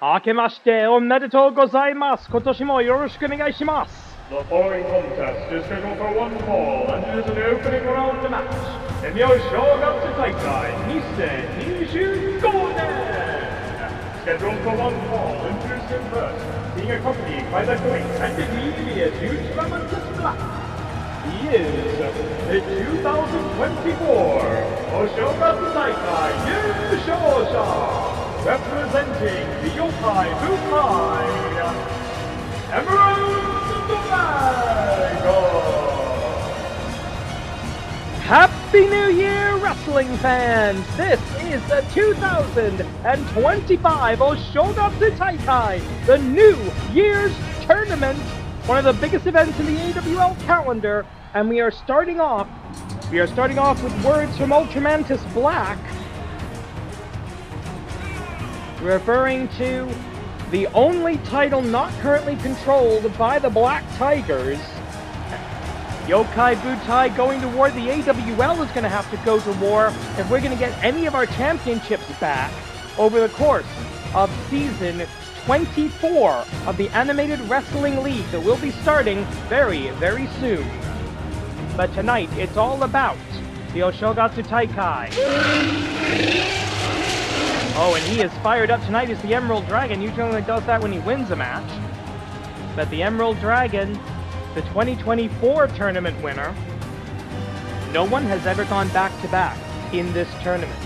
明けましておめでとうございます。今年もよろしくお願いします。The following contest is scheduled for one fall and it is an opening round match. 明けまして大会2025年 Scheduled for one fall and two first, being accompanied by the great and devious Chiba Black. He is the 2024 Oshogatsu Taikai Yushousha. Representing the Yokai Bukai, Emerald Dragon! Happy New Year, wrestling fans! This is the 2025 Oshogatsu Taikai, the New Year's Tournament, one of the biggest events in the AWL calendar, and we are starting off with words from Ultramantis Black, referring to the only title not currently controlled by the Black Tigers. Yokai Butai going to war. The AWL is going to have to go to war if we're going to get any of our championships back over the course of season 24 of the Animated Wrestling League that will be starting very, very soon. But tonight, it's all about the Oshogatsu Taikai. Oh, and he is fired up tonight as the Emerald Dragon. Usually only does that when he wins a match. But the Emerald Dragon, the 2024 tournament winner, no one has ever gone back-to-back in this tournament.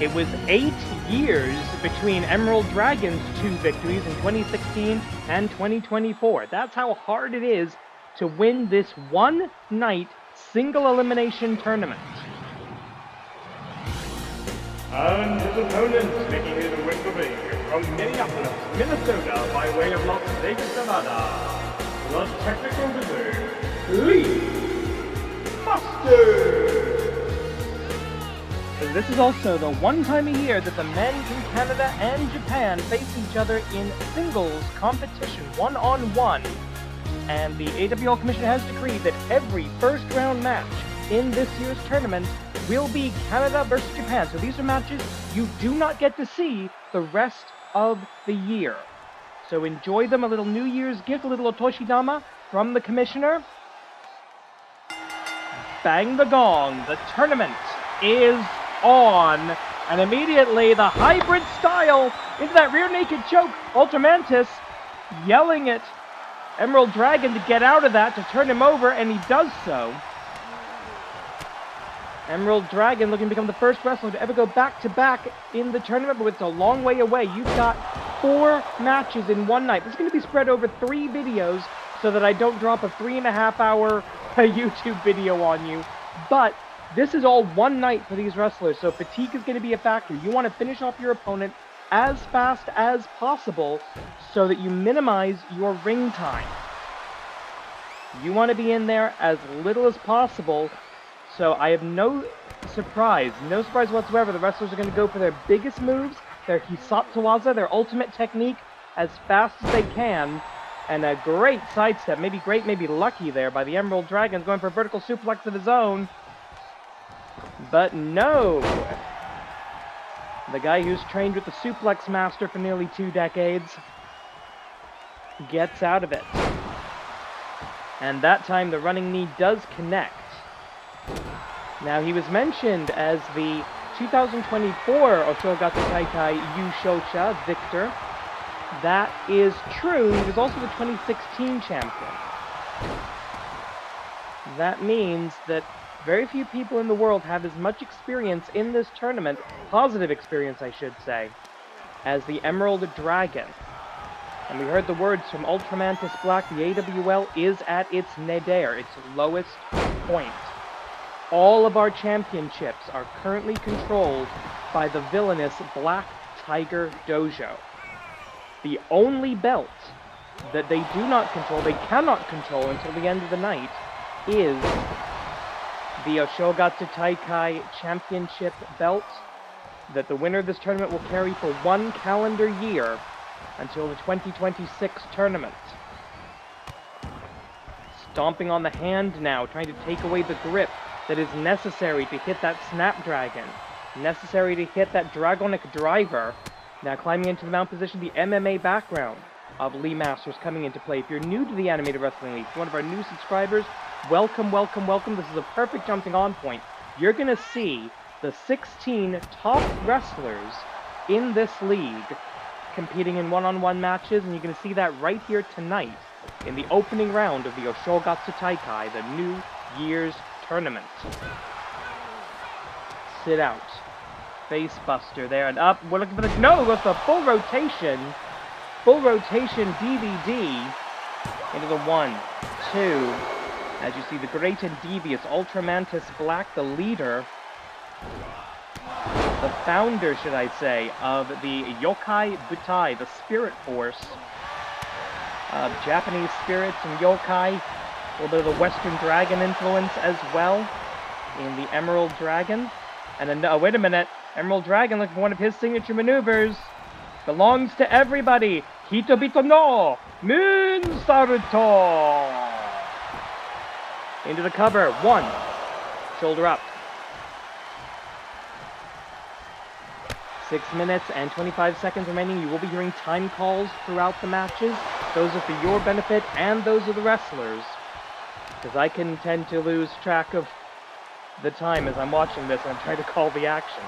It was 8 years between Emerald Dragon's 2 victories in 2016 and 2024. That's how hard it is to win this one-night single-elimination tournament. And his opponent, making his way to the ring from Minneapolis, Minnesota, by way of Las Vegas, Nevada, the technical wizard, Lee Masters. This is also the one time a year that the men in Canada and Japan face each other in singles competition, one-on-one. And the AWL Commission has decreed that every first-round match in this year's tournament will be Canada versus Japan. So these are matches you do not get to see the rest of the year. So enjoy them, a little New Year's gift, a little Otoshidama from the Commissioner. Bang the gong, the tournament is on. And immediately the hybrid style into that rear naked choke. Ultramantis yelling at Emerald Dragon to get out of that, to turn him over, and he does so. Emerald Dragon looking to become the first wrestler to ever go back-to-back in the tournament, but it's a long way away. You've got 4 matches in one night. This is going to be spread over 3 videos so that I don't drop a 3.5-hour YouTube video on you. But this is all one night for these wrestlers, so fatigue is going to be a factor. You want to finish off your opponent as fast as possible so that you minimize your ring time. You want to be in there as little as possible. So I have no surprise whatsoever. The wrestlers are going to go for their biggest moves, their Hisatsuwaza, their ultimate technique, as fast as they can. And a great sidestep, maybe great, maybe lucky there by the Emerald Dragon, going for a vertical suplex of his own. But no! The guy who's trained with the Suplex Master for nearly 2 decades gets out of it. And that time the running knee does connect. Now, he was mentioned as the 2024 Oshogatsu Taikai Yushousha victor. That is true. He was also the 2016 champion. That means that very few people in the world have as much experience in this tournament, positive experience I should say, as the Emerald Dragon. And we heard the words from Ultramantis Black. The AWL is at its nadir, its lowest point. All of our championships are currently controlled by the villainous Black Tiger Dojo. The only belt that they do not control, they cannot control until the end of the night, is the Oshogatsu Taikai Championship belt that the winner of this tournament will carry for 1 calendar year until the 2026 tournament. Stomping on the hand now, trying to take away the grip that is necessary to hit that Snapdragon, necessary to hit that Dragonic Driver, Now climbing into the mount position, the MMA background of Lee Masters coming into play. If you're new to the Animated Wrestling League, one of our new subscribers, welcome, welcome, welcome. This is a perfect jumping on point. You're going to see the 16 top wrestlers in this league competing in one-on-one matches, and you're going to see that right here tonight in the opening round of the Oshogatsu Taikai, the New Year's Tournament. Sit out. Face buster there, and up. We're looking for the... No, with the full rotation DVD into the 1, 2. As you see, the great and devious Ultramantis Black, the leader, the founder, should I say, of the Yokai Butai, the spirit force of Japanese spirits and yokai, a little bit of the Western Dragon influence as well in the Emerald Dragon. And then, wait a minute, Emerald Dragon, looking for one of his signature maneuvers, belongs to everybody. Hitobito no Moonsaulto. Into the cover. 1. Shoulder up. 6 minutes and 25 seconds remaining. You will be hearing time calls throughout the matches. Those are for your benefit and those of the wrestlers, because I can tend to lose track of the time as I'm watching this and I'm trying to call the action.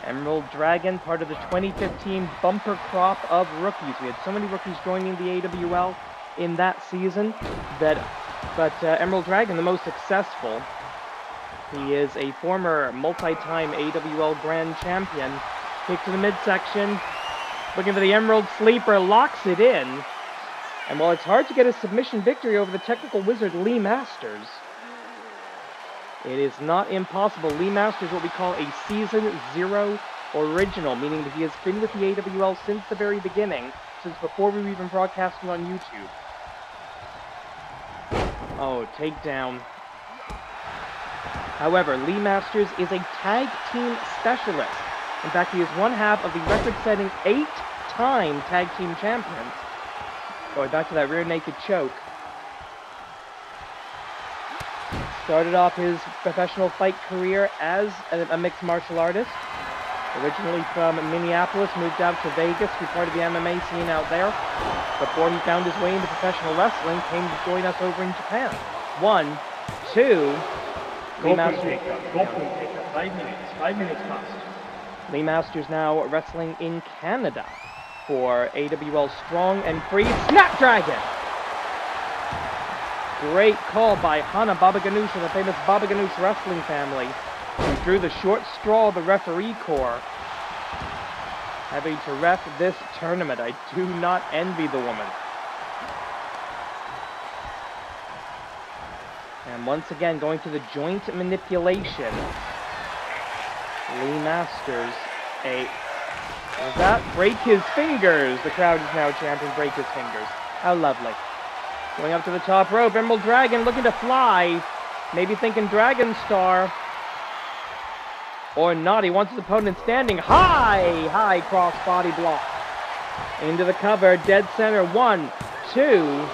Emerald Dragon, part of the 2015 bumper crop of rookies. We had so many rookies joining the AWL in that season, but Emerald Dragon, the most successful. He is a former multi-time AWL Grand Champion. Kick to the midsection, looking for the Emerald Sleeper, locks it in. And while it's hard to get a submission victory over the technical wizard Lee Masters, it is not impossible. Lee Masters is what we call a Season 0 original, meaning that he has been with the AWL since the very beginning, since before we were even broadcasting on YouTube. Oh, takedown. However, Lee Masters is a tag team specialist. In fact, he is one half of the record-setting 8-time tag team champions. Going back to that rear naked choke. Started off his professional fight career as a mixed martial artist. Originally from Minneapolis, moved out to Vegas to be part of the MMA scene out there. Before he found his way into professional wrestling, came to join us over in Japan. 1, 2... Lee Masters. 5 minutes past. Lee Masters now wrestling in Canada for AWL Strong and Free Snapdragon. Great call by Hana Baba Ganoush and the famous Baba Ganoush wrestling family, who drew the short straw of the referee corps, having to ref this tournament. I do not envy the woman. And once again, going to the joint manipulation. Lee Masters, does that break his fingers? The crowd is now chanting, break his fingers. How lovely. Going up to the top rope, Emerald Dragon looking to fly. Maybe thinking Dragon Star. Or not, he wants his opponent standing high cross body block. Into the cover, dead center, 1, 2.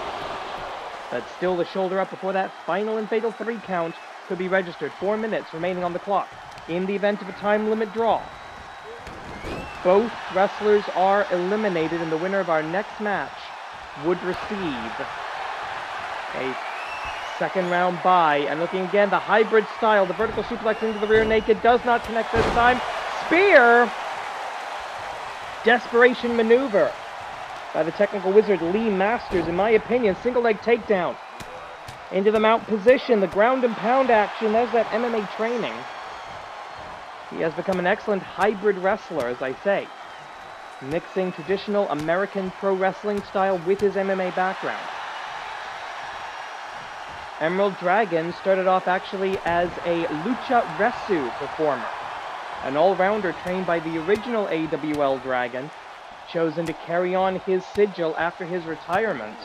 But still the shoulder up before that final and fatal 3 count could be registered. 4 minutes remaining on the clock. In the event of a time limit draw, both wrestlers are eliminated, and the winner of our next match would receive a second round bye. And looking again, the hybrid style, the vertical suplex into the rear naked does not connect this time. Spear! Desperation maneuver by the technical wizard Lee Masters. In my opinion, single leg takedown. Into the mount position, the ground and pound action. There's that MMA training. He has become an excellent hybrid wrestler, as I say, mixing traditional American pro wrestling style with his MMA background. Emerald Dragon started off actually as a Lucha Resu performer, an all-rounder trained by the original AWL Dragon, chosen to carry on his sigil after his retirement.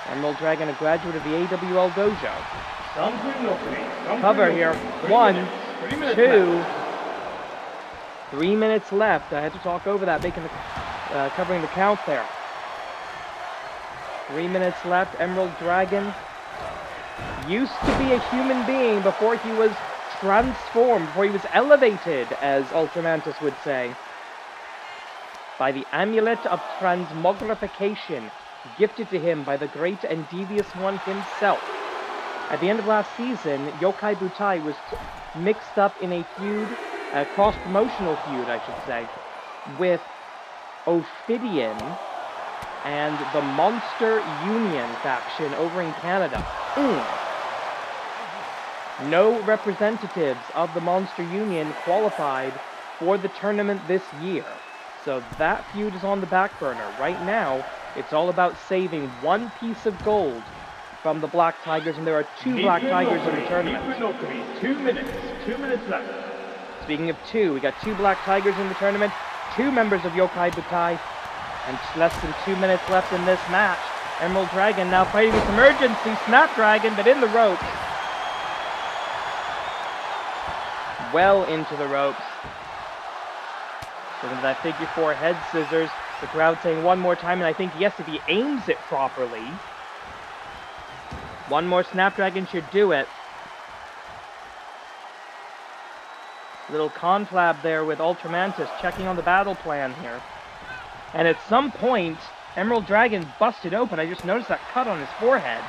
Emerald Dragon, a graduate of the AWL Dojo. Cover here. 1, 2. 3 minutes left. I had to talk over that, making the covering the count there. 3 minutes left. Emerald Dragon used to be a human being before he was transformed, before he was elevated, as Ultramantis would say, by the amulet of transmogrification gifted to him by the great and devious one himself. At the end of last season, Yokai Butai was mixed up in a feud, a cross-promotional feud, I should say, with Ophidian and the Monster Union faction over in Canada. No representatives of the Monster Union qualified for the tournament this year. So that feud is on the back burner. Right now, it's all about saving one piece of gold from the Black Tigers, and there are two Black Tigers in the tournament. 2 minutes. 2 minutes left. Speaking of two, we got two Black Tigers in the tournament, two members of Yokai Butai, and less than 2 minutes left in this match. Emerald Dragon now fighting this emergency Snapdragon, but in the ropes. Well into the ropes. Looking at that figure four head scissors. The crowd saying one more time, and I think, yes, if he aims it properly, one more Snapdragon should do it. Little conflab there with Ultramantis checking on the battle plan here. And at some point, Emerald Dragon busted open. I just noticed that cut on his forehead.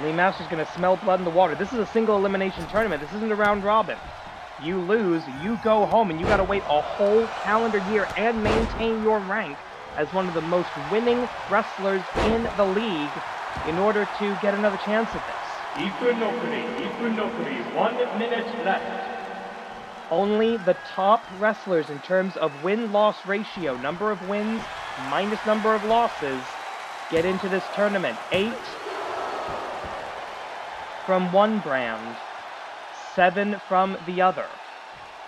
Lee Master's going to smell blood in the water. This is a single elimination tournament. This isn't a round robin. You lose, you go home, and you got to wait a whole calendar year and maintain your rank as one of the most winning wrestlers in the league in order to get another chance at this. Equinocity, 1 minute left. Only the top wrestlers in terms of win-loss ratio, number of wins minus number of losses, get into this tournament. 8 from one brand, 7 from the other,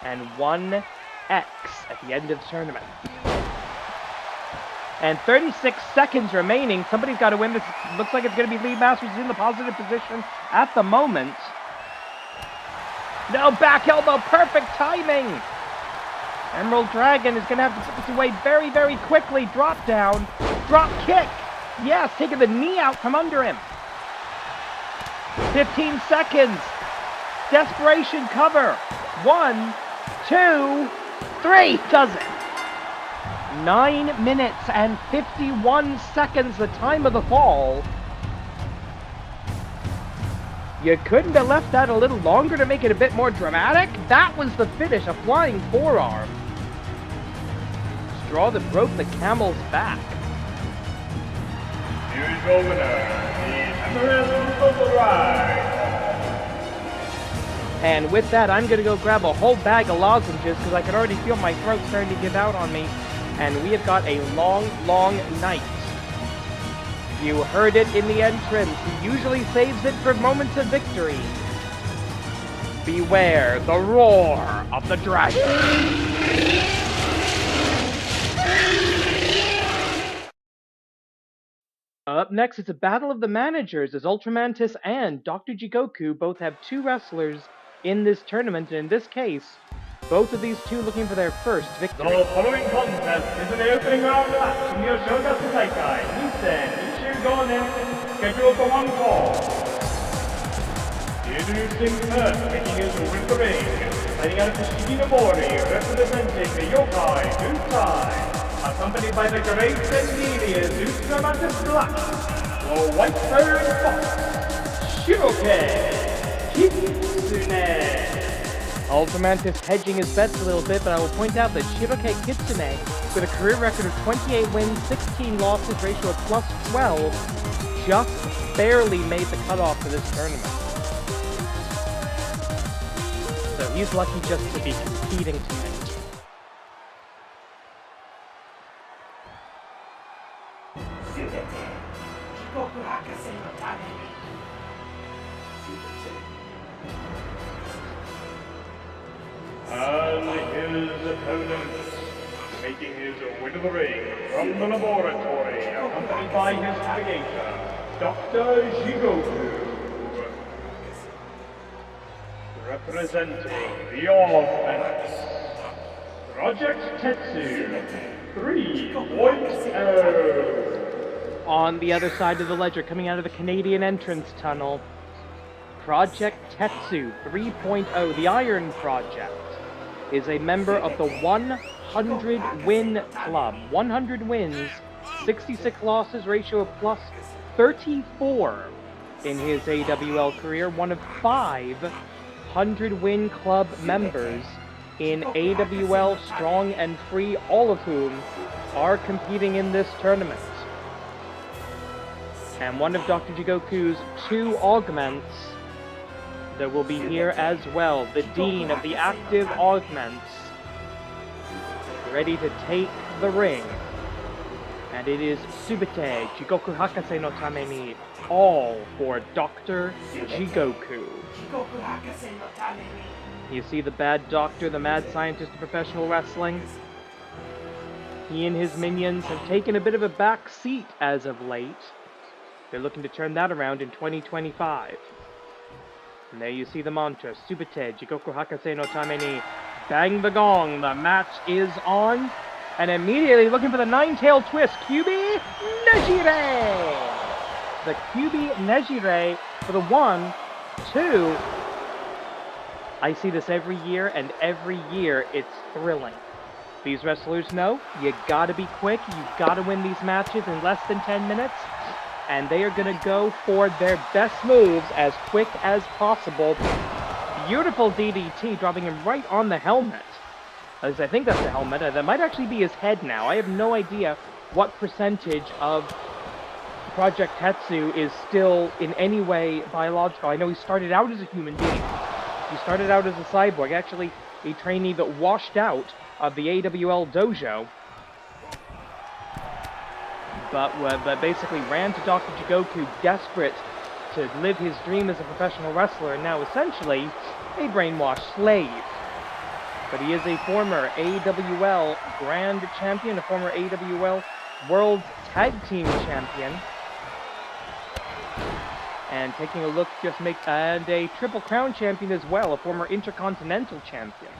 and 1 X at the end of the tournament. And 36 seconds remaining. Somebody's got to win this. Looks like it's going to be Lee Masters in the positive position at the moment. No, back elbow, perfect timing. Emerald Dragon is going to have to put this away very, very quickly. Drop down, drop kick. Yes, taking the knee out from under him. 15 seconds. Desperation cover. 1, 2, 3. Does it. 9 minutes and 51 seconds, the time of the fall. You couldn't have left that a little longer to make it a bit more dramatic? That was the finish, a flying forearm. Straw that broke the camel's back. Here's your winner, the Emerald of the Ride. And with that, I'm going to go grab a whole bag of lozenges because I can already feel my throat starting to give out on me. And we have got a long, long night. You heard it in the entrance. He usually saves it for moments of victory. Beware the roar of the dragon. Up next, it's a battle of the managers as Ultramantis and Dr. Jigoku both have 2 wrestlers in this tournament. And in this case, both of these two looking for their first victory. The following contest is an opening round match in the Azteckaizer. Nissan Gonen, scheduled for 1 fall. Introducing first, making his way to the ring, fighting out of the Shiroke, representing the Yokai Butai, accompanied by the great and devious Ultramantis Black, the White Bird Fox, Shiroke, Kitsune. Ultramantis hedging his bets a little bit, but I will point out that Shiroke Kitsune, with a career record of 28 wins, 16 losses, ratio of +12, just barely made the cutoff for this tournament. So he's lucky just to be competing tonight. And his opponent, making his way to the ring from the laboratory, accompanied by his navigator, Dr. Jigoku. Representing the offense, Project Tetsu 3.0. On the other side of the ledger, coming out of the Canadian entrance tunnel, Project Tetsu 3.0, the Iron Project, is a member of the 100-win club. 100 wins, 66 losses, ratio of plus 34 in his AWL career. One of 5 100-win club members in AWL Strong and Free, all of whom are competing in this tournament. And one of Dr. Jigoku's 2 augments that will be here as well, the Dean of the Active Augments, ready to take the ring. And it is Subite Jigoku Hakase no Tameni, all for Dr. Jigoku. You see the bad doctor, the mad scientist of professional wrestling? He and his minions have taken a bit of a back seat as of late. They're looking to turn that around in 2025. And there you see the mantra, Subite Jigoku Hakase no Tameni. Bang the gong, the match is on. And immediately looking for the 9-tail twist, Kyubi Nejire! The Kyubi Nejire for the 1, 2. I see this every year, and every year it's thrilling. These wrestlers know you gotta be quick, you gotta win these matches in less than 10 minutes, and they are gonna go for their best moves as quick as possible. Beautiful DDT, dropping him right on the helmet. At least I think that's the helmet. That might actually be his head now. I have no idea what percentage of Project Tetsu is still in any way biological. I know he started out as a human being. He started out as a cyborg, actually a trainee that washed out of the AWL dojo, but basically ran to Dr. Jigoku, desperate to live his dream as a professional wrestler, and now essentially a brainwashed slave. But he is a former AWL Grand Champion, a former AWL World Tag Team Champion. And taking a look, and a Triple Crown Champion as well, a former Intercontinental Champion.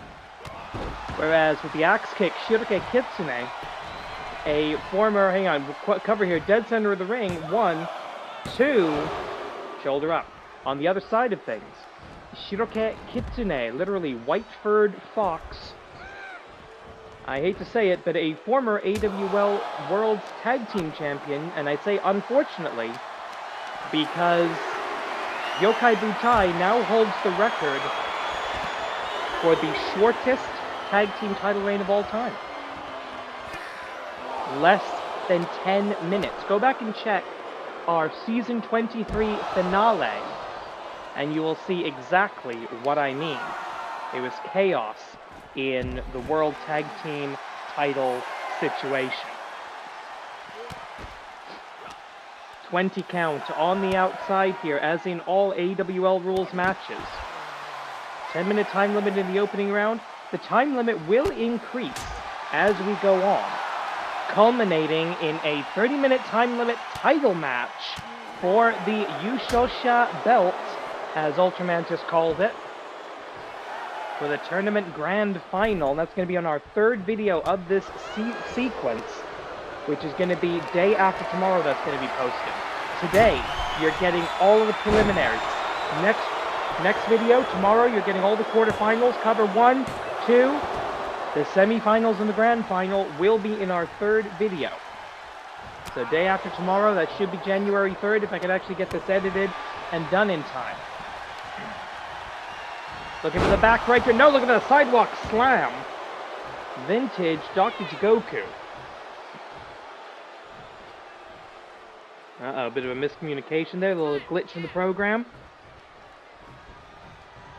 Whereas with the axe kick, Shiroke Kitsune, a former, hang on, cover here, dead center of the ring, 1, 2, shoulder up. On the other side of things, Shiroke Kitsune, literally white-furred fox. I hate to say it, but a former AWL World Tag Team Champion, and I say unfortunately, because Yokai Butai now holds the record for the shortest tag team title reign of all time. Less than 10 minutes. Go back and check our Season 23 finale, and you will see exactly what I mean. It was chaos in the World Tag Team title situation. 20 count on the outside here, as in all AWL rules matches. 10-minute time limit in the opening round. The time limit will increase as we go on, culminating in a 30-minute time limit title match for the Yushosha belt, as Ultramantis called it, for the tournament grand final. That's going to be on our 3rd video of this sequence, which is going to be day after tomorrow. That's going to be posted. Today, you're getting all of the preliminaries. Next video, tomorrow, you're getting all the quarterfinals, cover 1, 2. The semifinals and the grand final will be in our 3rd video. So day after tomorrow, that should be January 3rd, if I could actually get this edited and done in time. Looking for the back breaker. No, look at the sidewalk slam. Vintage Dr. Jigoku. Uh-oh, a bit of a miscommunication there, a little glitch in the program.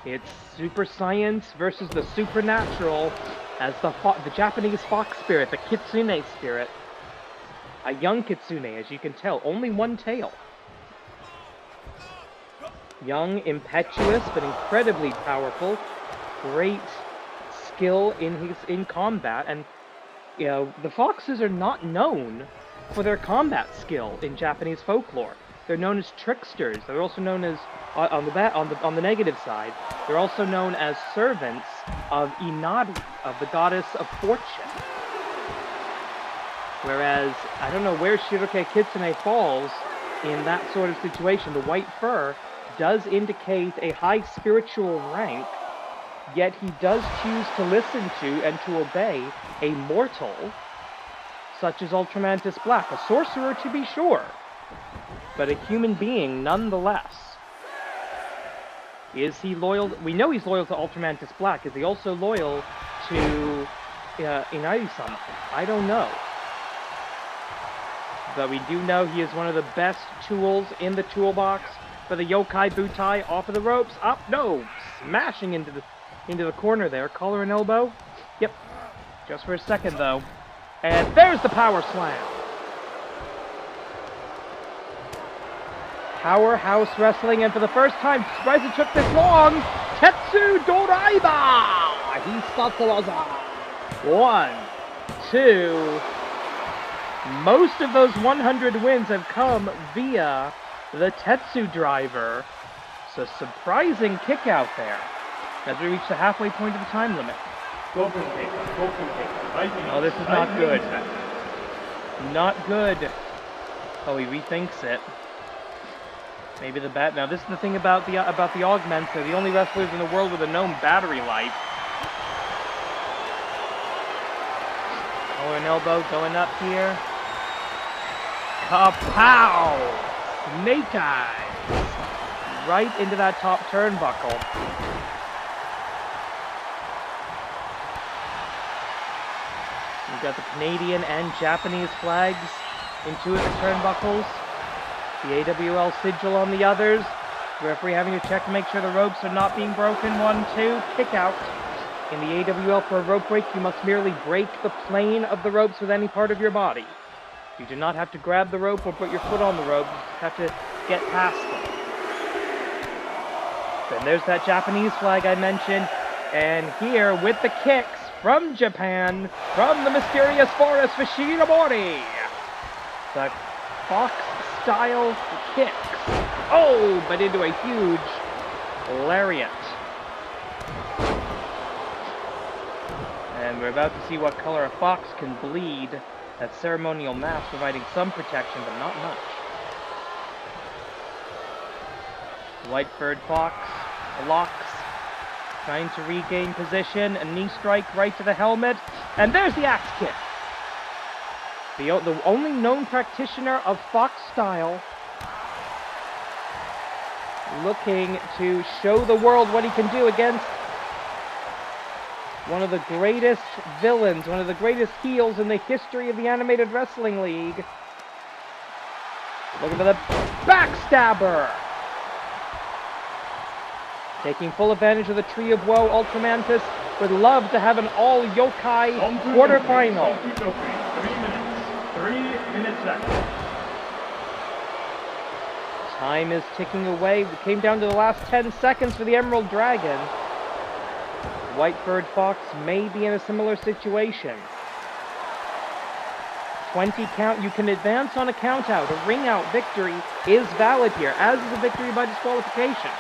It's super science versus the supernatural, as the Japanese fox spirit, the Kitsune spirit. A young Kitsune, as you can tell, only 1 tail. Young, impetuous, but incredibly powerful. Great skill in combat, and you know, the foxes are not known for their combat skill in Japanese folklore. They're known as tricksters. They're also known as, on the negative side, they're also known as servants of Inari, of the goddess of fortune. Whereas, I don't know where Shiroke Kitsune falls in that sort of situation. The white fur does indicate a high spiritual rank, yet he does choose to listen to and to obey a mortal such as Ultramantis Black, a sorcerer to be sure, but a human being nonetheless. Is he loyal? We know he's loyal to Ultramantis Black. Is he also loyal to Inari-sama? I don't know. But we do know he is one of the best tools in the toolbox for the yokai butai. Off of the ropes. Up, no! Smashing into the corner there. Collar and elbow. Yep. Just for a second, though. And there's the power slam. Powerhouse wrestling, and for the first time, surprised it took this long, Tetsu Doraiba! Hisatsuwaza. 1, 2. Most of those 100 wins have come via the Tetsu driver. So surprising kick out there as we reach the halfway point of the time limit. Oh, this is not good. Not good. Oh, he rethinks it. Maybe the bat. Now, this is the thing about the augments. They're the only wrestlers in the world with a known battery life. Collar and elbow going up here. Kapow! Snake eyes! Right into that top turnbuckle. We've got the Canadian and Japanese flags in 2 of the turnbuckles. The AWL sigil on the others. The referee having to check to make sure the ropes are not being broken. 1, 2, kick out. In the AWL, for a rope break, you must merely break the plane of the ropes with any part of your body. You do not have to grab the rope or put your foot on the rope. You just have to get past them. Then there's that Japanese flag I mentioned. And here, with the kicks from Japan, from the mysterious forest, Fujii, the Fox-style kicks. Oh, but into a huge lariat. And we're about to see what color a fox can bleed. That ceremonial mask providing some protection, but not much. White-furred fox blocks, trying to regain position. A knee strike right to the helmet. And there's the axe kick. The only known practitioner of fox style, looking to show the world what he can do against one of the greatest villains, one of the greatest heels in the history of the Animated Wrestling League. Looking for the backstabber. Taking full advantage of the Tree of Woe, Ultramantis would love to have an all-yokai quarterfinal. 3 minutes left. Time is ticking away. We came down to the last 10 seconds for the Emerald Dragon. White-furred fox may be in a similar situation. 20 count. You can advance on a count-out. A ring-out victory is valid here, as is a victory by disqualification.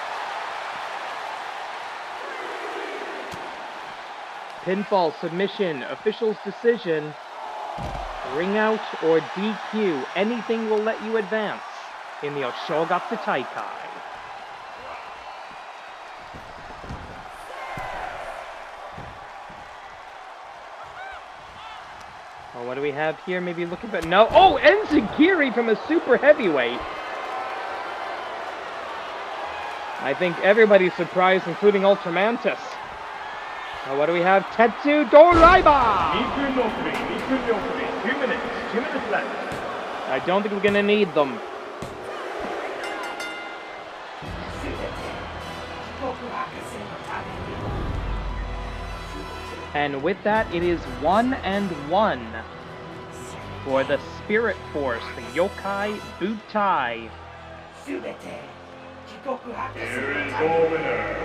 Pinfall, submission, official's decision, ring out, or DQ. Anything will let you advance in the Oshogatsu Taikai. Oh, what do we have here? Maybe looking for... No! Oh! Enzigiri from a super heavyweight! I think everybody's surprised, including Ultramantis. Now, what do we have? Tetsu Doraiba! 2 minutes left. I don't think we're going to need them. And with that, it is 1-1 for the Spirit Force, the Yokai Butai. Here is your winner,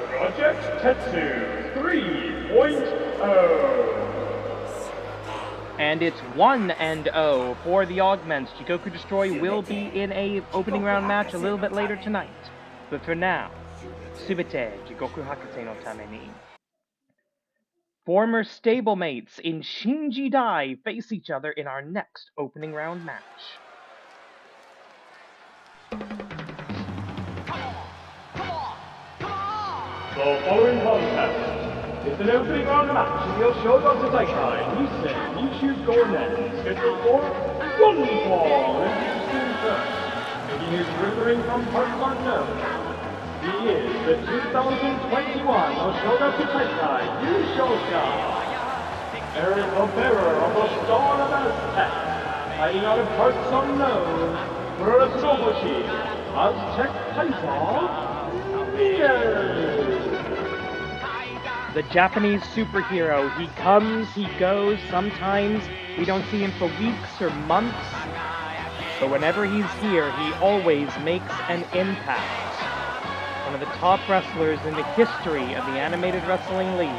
Project Tetsu 3.0. And it's 1-0 for the Augments. Jigoku Destroy will be in a opening round match a little bit later tonight. But for now, Subete Jigoku Hakase no Tame ni. Former stablemates in Shinji Dai face each other in our next opening round match. The following contest is an opening round match in the Oshoga Azteckaizer Nissan Nishu Gornet, scheduled for one fall, introducing first, making his rippering from parts unknown. He is the 2021 Oshoga Azteckaizer Yushoka. Eric, the bearer of the Star of Aztec, hiding out of parts unknown, Furunobushi, Azteckaizer. The Japanese superhero. He comes, he goes. Sometimes we don't see him for weeks or months. But whenever he's here, he always makes an impact. One of the top wrestlers in the history of the Animated Wrestling League.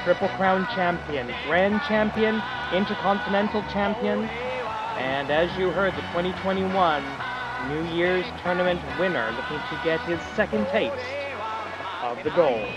Triple Crown Champion, Grand Champion, Intercontinental Champion, and as you heard, the 2021 New Year's Tournament winner, looking to get his second taste of the gold.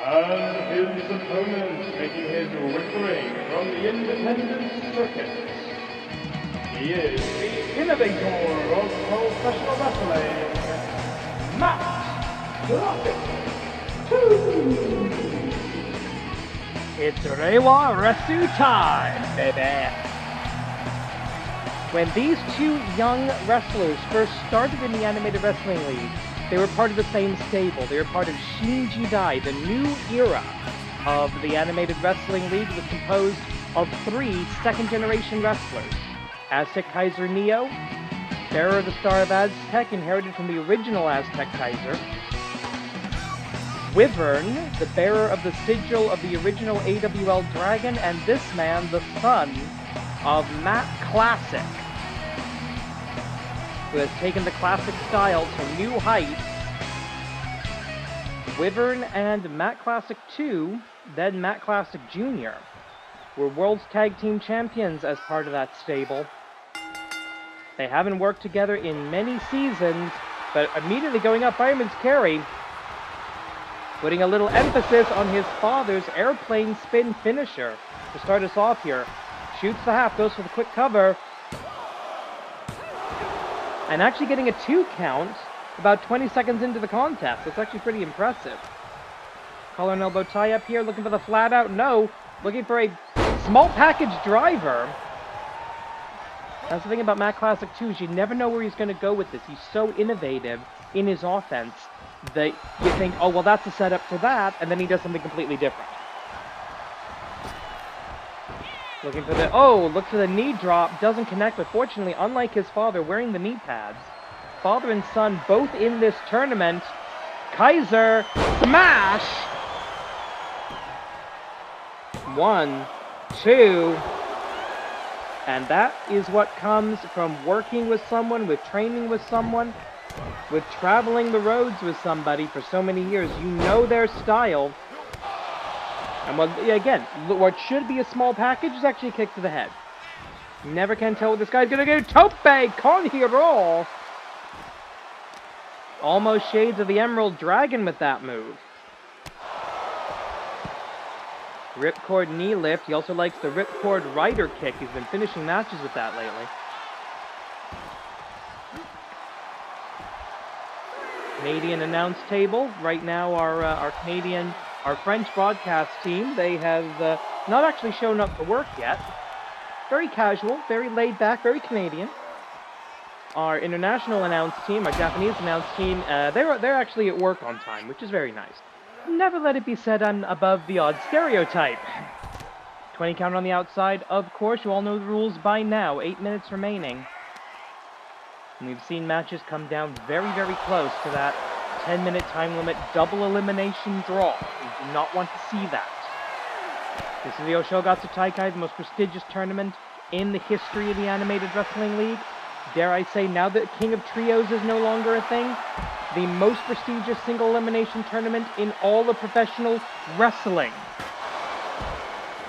And his opponent, making his rippering from the independent circuit. He is the innovator of professional wrestling, Matt Classic 2. It's Reiwa Resu time, baby. When these two young wrestlers first started in the Animated Wrestling League, they were part of the same stable. They were part of Shinji Dai. The new era of the Animated Wrestling League was composed of 3 second-generation wrestlers. Azteckaizer Neo, bearer of the Star of Aztec, inherited from the original Azteckaizer. Wyvern, the bearer of the sigil of the original AWL Dragon, and this man, the son of Matt Classic, who has taken the classic style to new heights. Wyvern and Matt Classic 2, then Matt Classic Jr., were World's Tag Team Champions as part of that stable. They haven't worked together in many seasons, but immediately going up, Fireman's Carry, putting a little emphasis on his father's airplane spin finisher to start us off here. Shoots the half, goes for the quick cover, and actually getting a 2 count about 20 seconds into the contest. That's actually pretty impressive. Collar and elbow tie up here, looking for the flat out. No, looking for a small package driver. That's the thing about Matt Classic 2 is you never know where he's going to go with this. He's so innovative in his offense that you think, oh, well, that's a setup for that, and then he does something completely different. Looking for the, look for the knee drop, doesn't connect, but fortunately, unlike his father wearing the knee pads, father and son both in this tournament. Kaiser, smash! 1, 2, and that is what comes from working with someone, with training with someone, with traveling the roads with somebody for so many years. You know their style. And again, what should be a small package is actually a kick to the head. You never can tell what this guy's gonna do. Tope con hero! Almost shades of the Emerald Dragon with that move. Ripcord knee lift. He also likes the Ripcord Rider kick. He's been finishing matches with that lately. Canadian announce table. Right now, our French broadcast team, they have not actually shown up for work yet. Very casual, very laid back, very Canadian. Our international announce team, our Japanese announce team, they're actually at work on time, which is very nice. Never let it be said I'm above the odd stereotype. 20 count on the outside, of course. You all know the rules by now. 8 minutes remaining. And we've seen matches come down very, very close to that 10-minute time limit double elimination draw. We do not want to see that. This is the Oshoga Azteckaizer, the most prestigious tournament in the history of the Animated Wrestling League. Dare I say, now that King of Trios is no longer a thing, the most prestigious single elimination tournament in all of professional wrestling.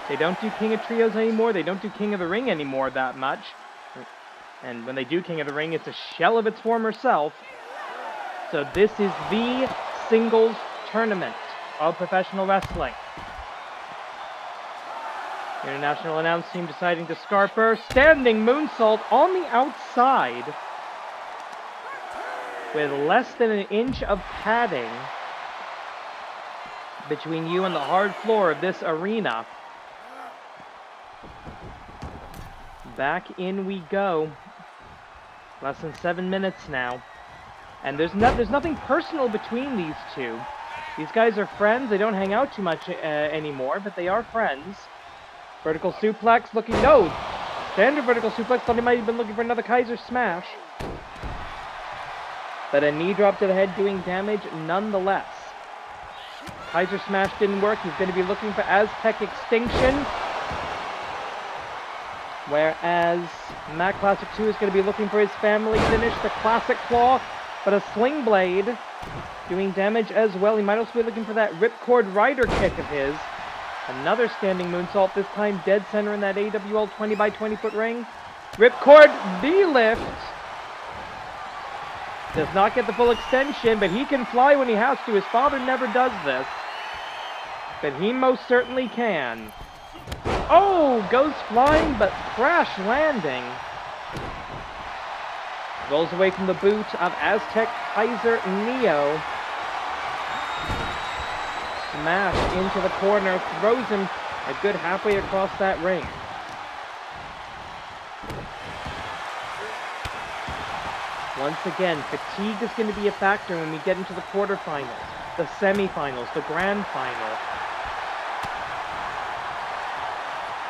They don't do King of Trios anymore. They don't do King of the Ring anymore that much. And when they do King of the Ring, it's a shell of its former self. So this is the singles tournament of professional wrestling. The international announce team deciding to scarper. Standing moonsault on the outside with less than an inch of padding between you and the hard floor of this arena. Back in we go. Less than 7 minutes now. And there's nothing personal between these two. These guys are friends. They don't hang out too much anymore, but they are friends. Vertical suplex looking... No! Standard vertical suplex. Thought he might have been looking for another Kaiser smash. But a knee drop to the head doing damage nonetheless. Kaiser smash didn't work. He's going to be looking for Aztec extinction. Whereas Matt Classic 2 is going to be looking for his family finish, the Classic Claw. But a Sling Blade doing damage as well. He might also be looking for that Ripcord Rider kick of his. Another standing moonsault, this time dead center in that AWL 20 by 20 foot ring. Ripcord V-lift. Does not get the full extension, but he can fly when he has to. His father never does this. But he most certainly can. Oh, goes flying, but crash landing. Rolls away from the boot of Azteckaizer Neo. Smash into the corner, throws him a good halfway across that ring. Once again, fatigue is going to be a factor when we get into the quarterfinals, the semifinals, the grand final.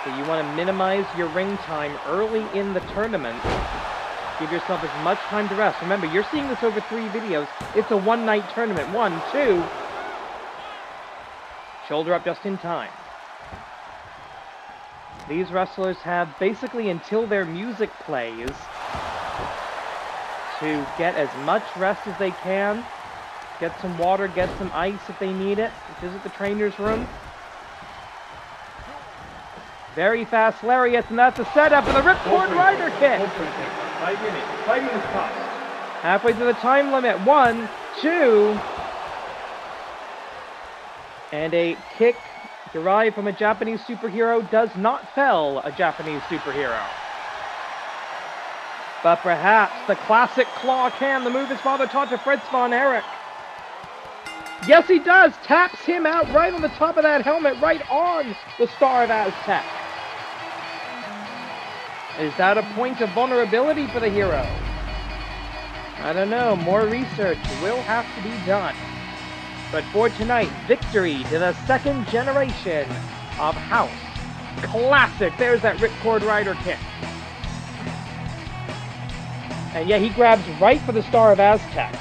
So you want to minimize your ring time early in the tournament. Give yourself as much time to rest. Remember, you're seeing this over 3 videos. It's a one-night tournament. 1, 2. Shoulder up just in time. These wrestlers have basically until their music plays to get as much rest as they can. Get some water, get some ice if they need it. Visit the trainer's room. Very fast lariats, and that's a setup for the Ripcord Rider kick. 5 minutes. 5 minutes past. Halfway to the time limit. 1, 2. And a kick derived from a Japanese superhero does not fell a Japanese superhero. But perhaps the classic claw can, the move his father taught to Fritz von Erich. Yes, he does. Taps him out right on the top of that helmet, right on the Star of Aztec. Is that a point of vulnerability for the hero? I don't know. More research will have to be done. But for tonight, victory to the second generation of House Classic. There's that Ripcord Rider kick. And yeah, he grabs right for the Star of Aztec.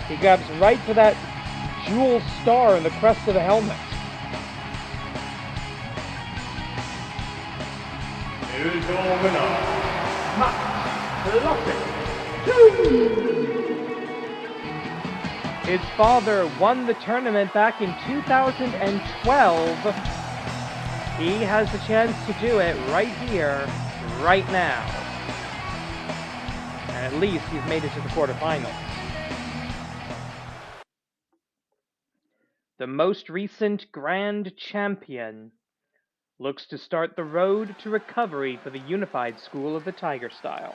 He grabs right for that jewel star in the crest of the helmet. Here's your winner, Matt Classic 2. His father won the tournament back in 2012. He has the chance to do it right here, right now. And at least he's made it to the quarterfinals. The most recent grand champion looks to start the road to recovery for the unified school of the Tiger Style.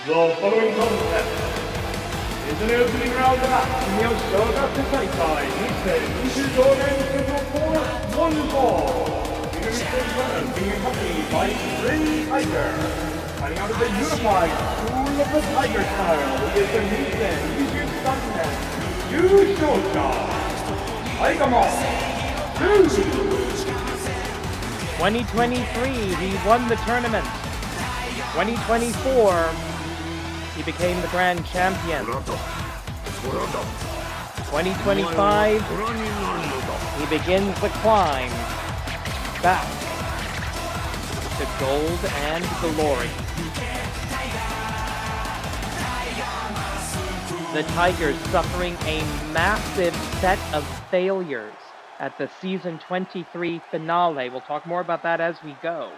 The following contest is an opening round match in the Azteckaizer scheduled for 1 fall. The Unified runners being accompanied by 3 Tiger. Fighting out of the unified school of the Tiger Style is the Nissan Stuntman, Yu Shota, Takuma, 2023, he won the tournament. 2024, he became the grand champion. 2025, he begins the climb back to gold and glory. The Tigers suffering a massive set of failures at the Season 23 finale. We'll talk more about that as we go.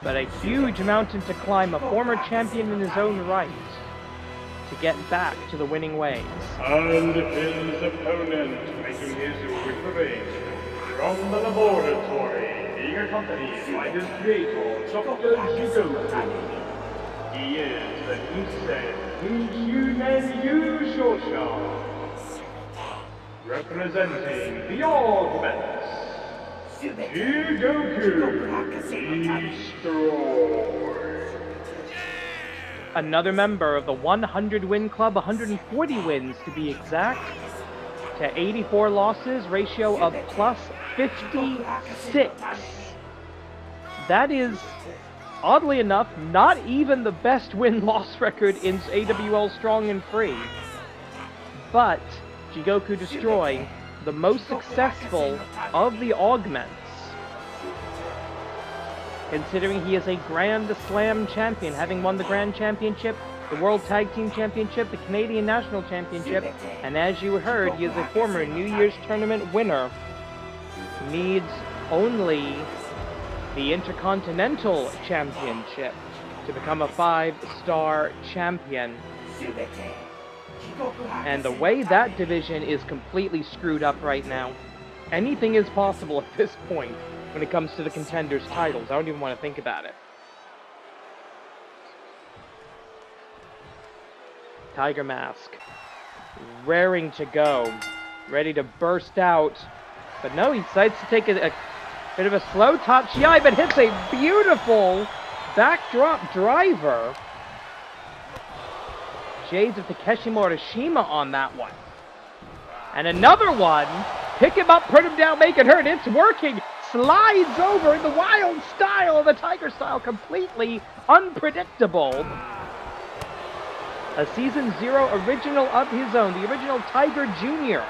but a huge mountain to climb, a former champion in his own right, to get back to the winning ways. And his opponent making his reprieve from the laboratory, being accompanied by his creator, Dr. Jigoku. He is the Kitsune Shosha, representing the Augments. Jigoku destroyed. Another member of the 100-win club, 140 wins to be exact, to 84 losses, ratio of plus 56. That is, oddly enough, not even the best win-loss record in AWL Strong and Free. But Jigoku destroying the most successful of the Augments, considering he is a Grand Slam champion, having won the Grand Championship, the World Tag Team Championship, the Canadian National Championship, and as you heard, he is a former New Year's Tournament winner. Needs only the Intercontinental Championship to become a 5-star champion. And the way that division is completely screwed up right now, anything is possible at this point when it comes to the contenders' titles. I don't even want to think about it. Tiger Mask, raring to go, ready to burst out. But no, he decides to take a bit of a slow touch. Yeah, but hits a beautiful backdrop driver. Shades of Takeshi Morishima on that one. And another one. Pick him up, put him down, make it hurt. It's working. Slides over in the wild style, the Tiger style, completely unpredictable. A Season 0 original of his own, the original Tiger Jr.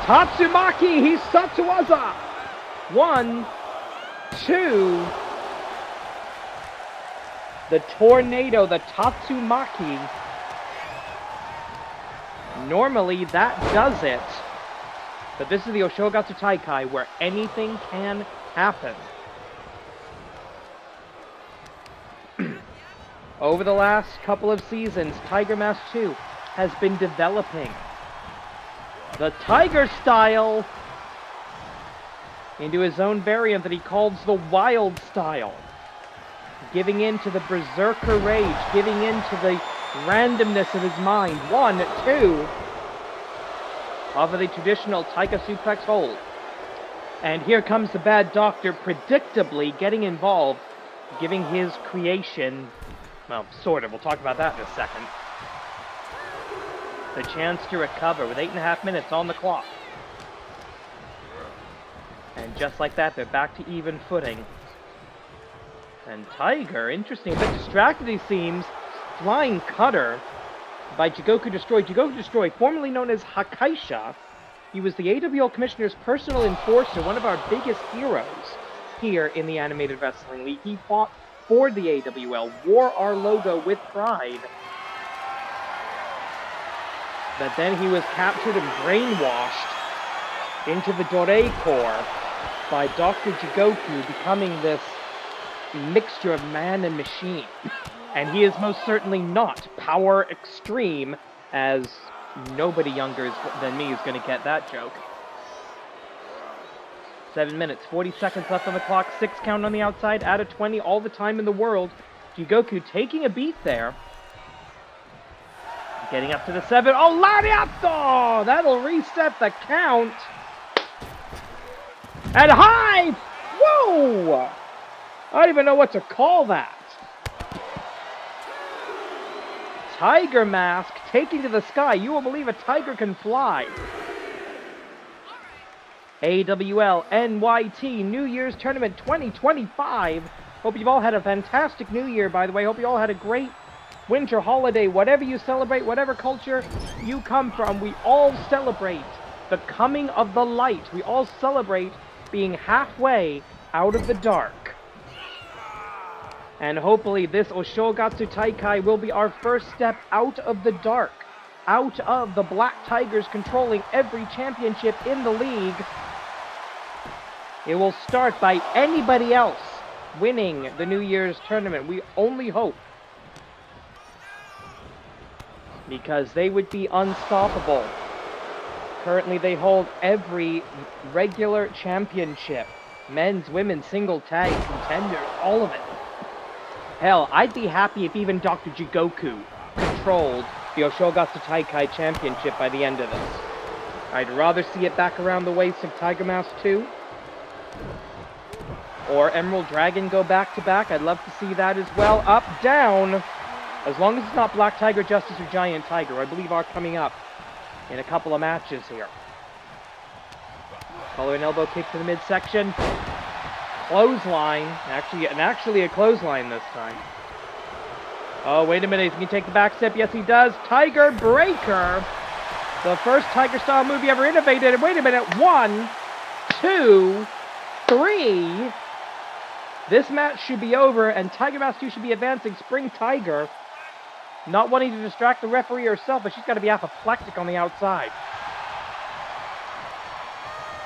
Tatsumaki Hisatsuwaza. 1, 2. The tornado, the Tatsumaki. Normally that does it. But this is the Oshogatsu Taikai where anything can happen. Over the last couple of seasons, Tiger Mask 2 has been developing the Tiger style into his own variant that he calls the Wild style. Giving in to the berserker rage, giving in to the randomness of his mind. 1, 2. Off of the traditional Taika suplex hold. And here comes the bad doctor predictably getting involved, giving his creation, well, sort of, we'll talk about that in a second, the chance to recover with 8.5 minutes on the clock. And just like that, they're back to even footing. And Tiger, interesting, a bit distracted he seems. Flying cutter by Jigoku Destroy. Jigoku Destroy, formerly known as Hakaisha. He was the AWL Commissioner's personal enforcer, one of our biggest heroes here in the Animated Wrestling League. He fought for the AWL, wore our logo with pride. But then he was captured and brainwashed into the Dore Corps by Dr. Jigoku, becoming this mixture of man and machine. And he is most certainly not power extreme, as nobody younger than me is going to get that joke. 7 minutes, 40 seconds left on the clock, 6 count on the outside, out of 20, all the time in the world. Jigoku taking a beat there. Getting up to the 7. Oh, Lariato! That'll reset the count. And high! Whoa! I don't even know what to call that. Tiger Mask taking to the sky. You will believe a tiger can fly. AWL NYT New Year's Tournament 2025. Hope you've all had a fantastic New Year, by the way. Hope you all had a great winter holiday. Whatever you celebrate, whatever culture you come from, we all celebrate the coming of the light. We all celebrate being halfway out of the dark. And hopefully this Oshogatsu Taikai will be our first step out of the dark, out of the Black Tigers controlling every championship in the league. It will start by anybody else winning the New Year's tournament. We only hope. Because they would be unstoppable. Currently, they hold every regular championship. Men's, women's, single, tag, contenders, all of it. Hell, I'd be happy if even Dr. Jigoku controlled the Oshogatsu Taikai Championship by the end of this. I'd rather see it back around the waist of Tiger Mask 2. Or Emerald Dragon go back-to-back. I'd love to see that as well. Up, down. As long as it's not Black Tiger Justice or Giant Tiger, I believe are coming up in a couple of matches here. Follow an elbow kick to the midsection. Clothesline. Actually a clothesline this time. Oh, wait a minute. He's going to take the back step. Yes, he does. Tiger Breaker. The first Tiger-style movie ever innovated. And wait a minute. 1, 2, 3. This match should be over, and Tiger Mask 2 should be advancing. Spring Tiger. Not wanting to distract the referee herself, but she's got to be apoplectic on the outside.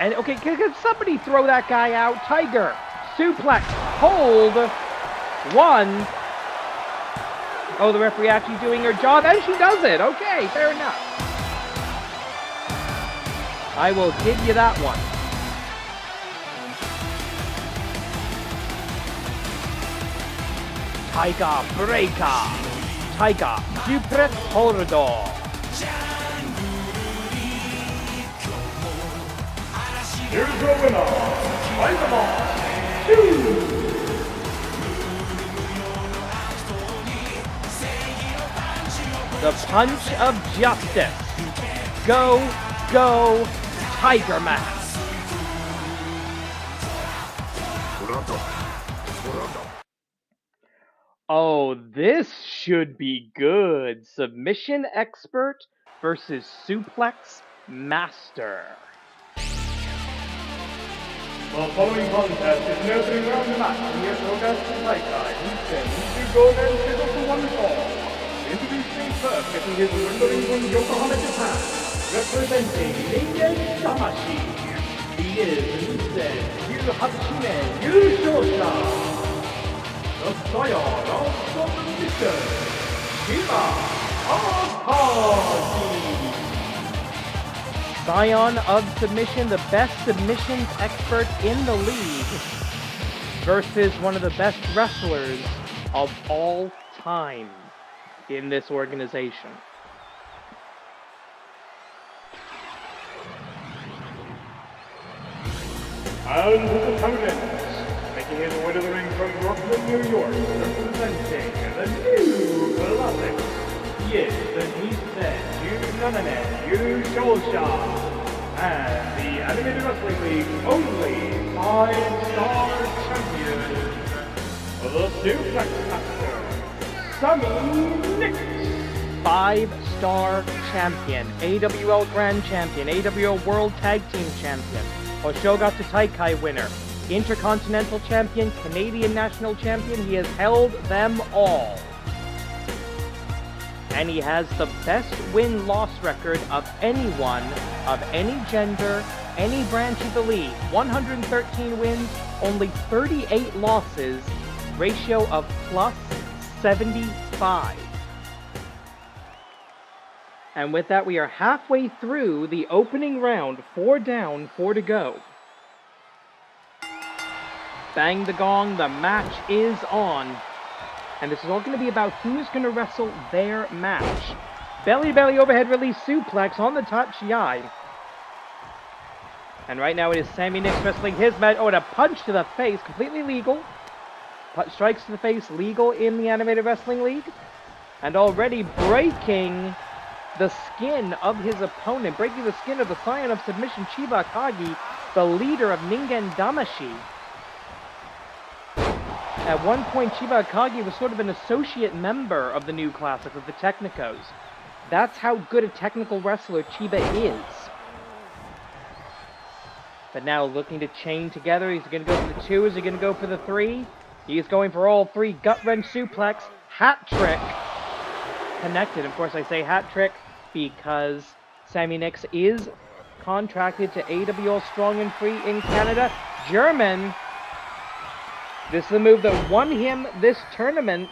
And, okay, can somebody throw that guy out? Tiger. Suplex. Hold. 1. Oh, the referee actually doing her job, and she does it. Okay, fair enough. I will give you that one. Tiger Breaker. Tiger Suplex Holder. Here's your winner, Tiger Mask 2. The punch of justice. Go, go, Tiger Mask. Oh, this should be good. Submission expert versus suplex master. The following contest is an opening round match in the Oshogatsu Taikai. He to go and scheduled for one fall. Introducing first, getting his wrestling from Yokohama, Japan, representing Ningen Damashi. He is Mr. Hachime Yushoka. The scion of submission, Chiba Akagi. Scion of submission, the best submissions expert in the league, versus one of the best wrestlers of all time in this organization. And his opponent, making his way to the ring from Brooklyn, New York, representing the new classics. Yes, the Nisen Tournament Yushoka, and the Animated Wrestling League only 5-star champion, the Suplex Master, Sammy Nix. 5-star champion, AWL Grand Champion, AWL World Tag Team Champion, Oshogatsu Taikai winner, Intercontinental Champion, Canadian National Champion. He has held them all. And he has the best win-loss record of anyone, of any gender, any branch of the league. 113 wins, only 38 losses, ratio of plus 75. And with that, we are halfway through the opening round. 4 down, 4 to go. Bang the gong, the match is on. And this is all going to be about who's going to wrestle their match. Belly-to-belly overhead release suplex on the touch, yai. And right now it is Sammy Nix wrestling his match. Oh, and a punch to the face, completely legal. Strikes to the face, legal in the Animated Wrestling League. And already breaking the skin of his opponent, breaking the skin of the Scion of Submission, Chiba Akagi, the leader of Ningen Damashi. At one point, Chiba Akagi was sort of an associate member of the new classic, of the Technicos. That's how good a technical wrestler Chiba is. But now looking to chain together, he's going to go for the 2, is he going to go for the 3? He's going for all 3, gut-wrench suplex, hat trick. Connected. Of course, I say hat trick because Sammy Nix is contracted to AWL Strong and Free in Canada. German. This is the move that won him this tournament.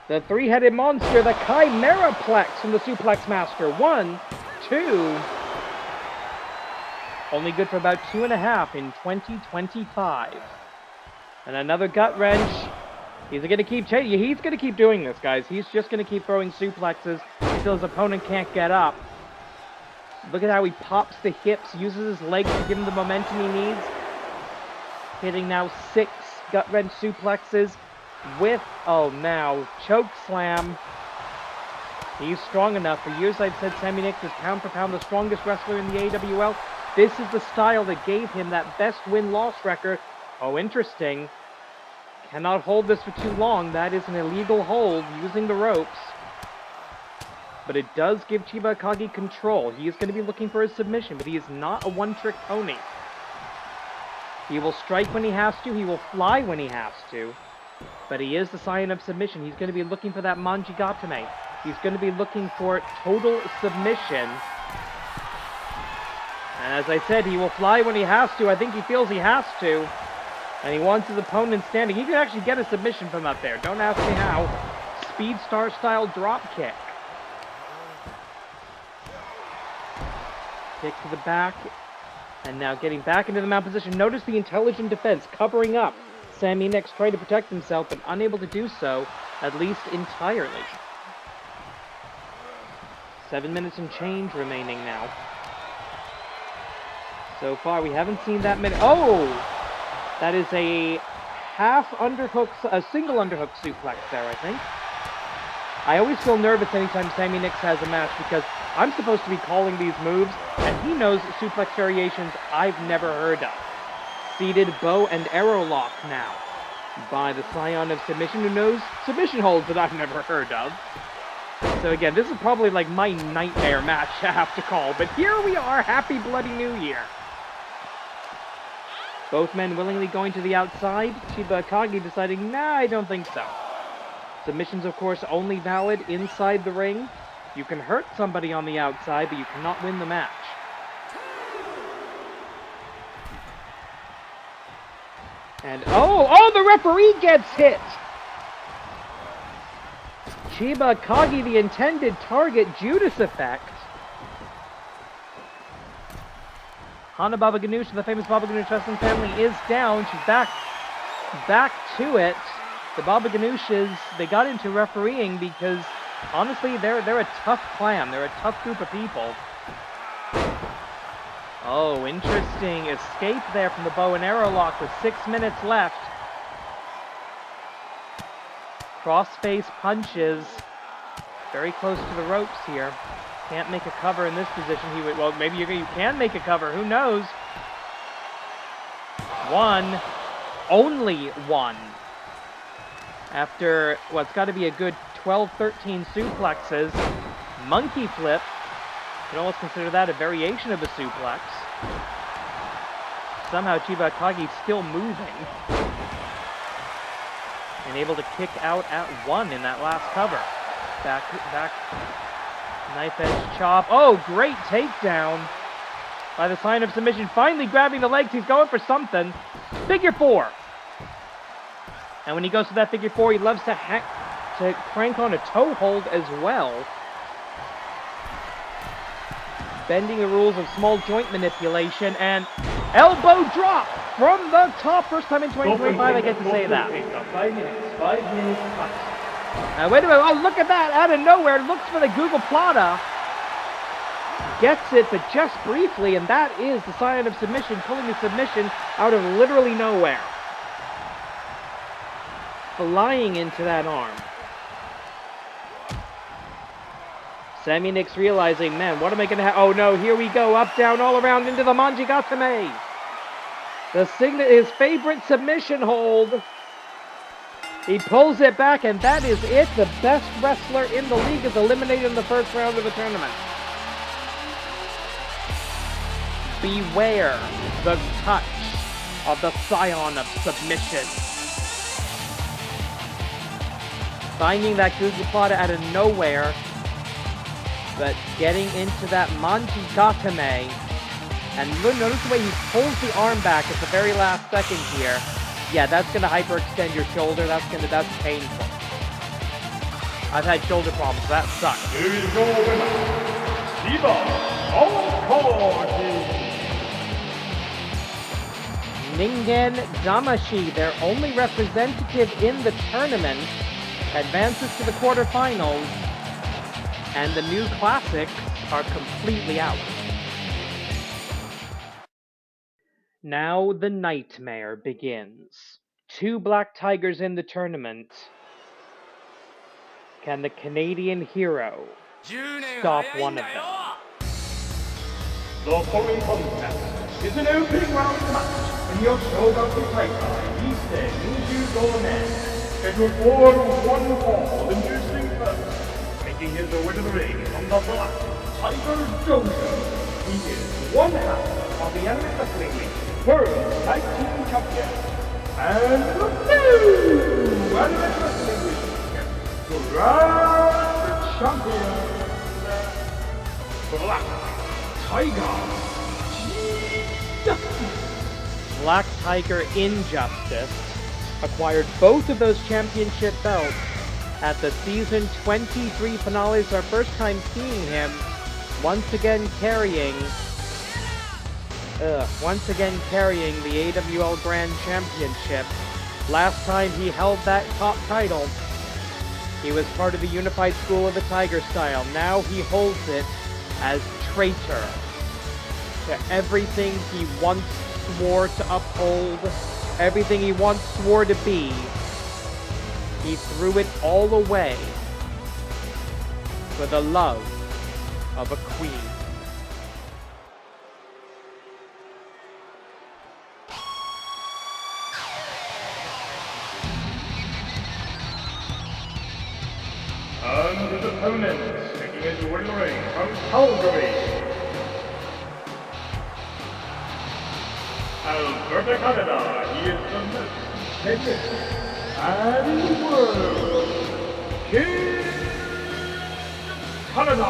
The three-headed monster, the Chimeraplex from the Suplex Master. 1, 2. Only good for about 2.5 in 2025. And another gut wrench. He's going to keep He's going to keep doing this, guys. He's just going to keep throwing suplexes until his opponent can't get up. Look at how he pops the hips, uses his legs to give him the momentum he needs. Hitting now 6 gut wrench suplexes with, now, choke slam. He's strong enough. For years I've said Sammy Nix is pound for pound the strongest wrestler in the AWL. This is the style that gave him that best win-loss record. Oh, interesting. Cannot hold this for too long. That is an illegal hold using the ropes. But it does give Chiba Akagi control. He is going to be looking for his submission, but he is not a one-trick pony. He will strike when he has to. He will fly when he has to. But he is the scion of submission. He's going to be looking for that Manjigatame. He's going to be looking for total submission. And as I said, he will fly when he has to. I think he feels he has to. And he wants his opponent standing. He can actually get a submission from up there. Don't ask me how. Speed Star style drop kick. Kick to the back. And now getting back into the mount position. Notice the intelligent defense covering up. Sammy Nix trying to protect himself, but unable to do so, at least entirely. 7 minutes and change remaining now. So far, we haven't seen that many. Oh! That is a half underhook, a single underhook suplex there, I think. I always feel nervous anytime Sammy Nix has a match because I'm supposed to be calling these moves, and he knows suplex variations I've never heard of. Seated bow and arrow lock now by the scion of submission who knows submission holds that I've never heard of. So again, this is probably like my nightmare match I have to call, but here we are, happy bloody new year. Both men willingly going to the outside, Chiba Akagi deciding, nah, I don't think so. Submissions, of course, only valid inside the ring. You can hurt somebody on the outside, but you cannot win the match. And, oh, the referee gets hit! Chiba Akagi, the intended target, Judas effect. Hana Baba Ganoush, the famous Baba Ganoush wrestling family, is down. She's back to it. The Baba Ganoushes, they got into refereeing because, honestly, they're a tough clan. They're a tough group of people. Oh, interesting escape there from the bow and arrow lock with 6 minutes left. Crossface punches. Very close to the ropes here. Can't make a cover in this position. Well, maybe you can make a cover. Who knows? One. Only one. After what's got to be a good 12, 13 suplexes. Monkey flip. You can almost consider that a variation of a suplex. Somehow Chiba Akagi still moving. And able to kick out at 1 in that last cover. Back. Knife edge chop. Oh, great takedown by the sign of submission. Finally grabbing the legs. He's going for something. Figure 4. And when he goes to that figure 4, he loves to crank on a toe hold as well. Bending the rules of small joint manipulation and elbow drop from the top. First time in 2025 I get to say that. 5 minutes. 5 minutes. Wait a minute. Oh, look at that. Out of nowhere. Looks for the Google Plata. Gets it, but just briefly. And that is the sign of submission. Pulling the submission out of literally nowhere. Flying into that arm. Sammy Nix realizing, man, what am I going to have? Oh no, here we go. Up, down, all around into the Manjigatame. His favorite submission hold. He pulls it back, and that is it. The best wrestler in the league is eliminated in the first round of the tournament. Beware the touch of the scion of submission. Finding that Google Plata out of nowhere, but getting into that Manjigatame. And notice the way he pulls the arm back at the very last second here. Yeah, that's gonna hyperextend your shoulder. That's painful. I've had shoulder problems. That sucks. Here's your winner, Chiba, Akagi. Ningen Damashi, their only representative in the tournament, advances to the quarterfinals, and the new classics are completely out. Now the nightmare begins. 2 Black Tigers in the tournament. Can the Canadian hero stop one of them? The following contest is an opening round match in your Shogaku Taikai Ise Nijugonen. Scheduled for 1 fall, introducing first, making his way to the ring from the Black Tiger Dojo. He is 1 half of the Anime Wrestling League World Tag Team Champion and the new Anime Wrestling League Grand Champion, Black Tiger Injustice. Black Tiger Injustice acquired both of those championship belts at the season 23 finales. Our first time seeing him once again carrying the AWL Grand Championship. Last time he held that top title, he was part of the Unified School of the Tiger style. Now he holds it as traitor to everything he once swore to uphold, everything he once swore to be. He threw it all away for the love of a queen. And his opponent, taking his way to the ring from Calgary, Alberta, Canada. He is the most famous and world Kid Canada.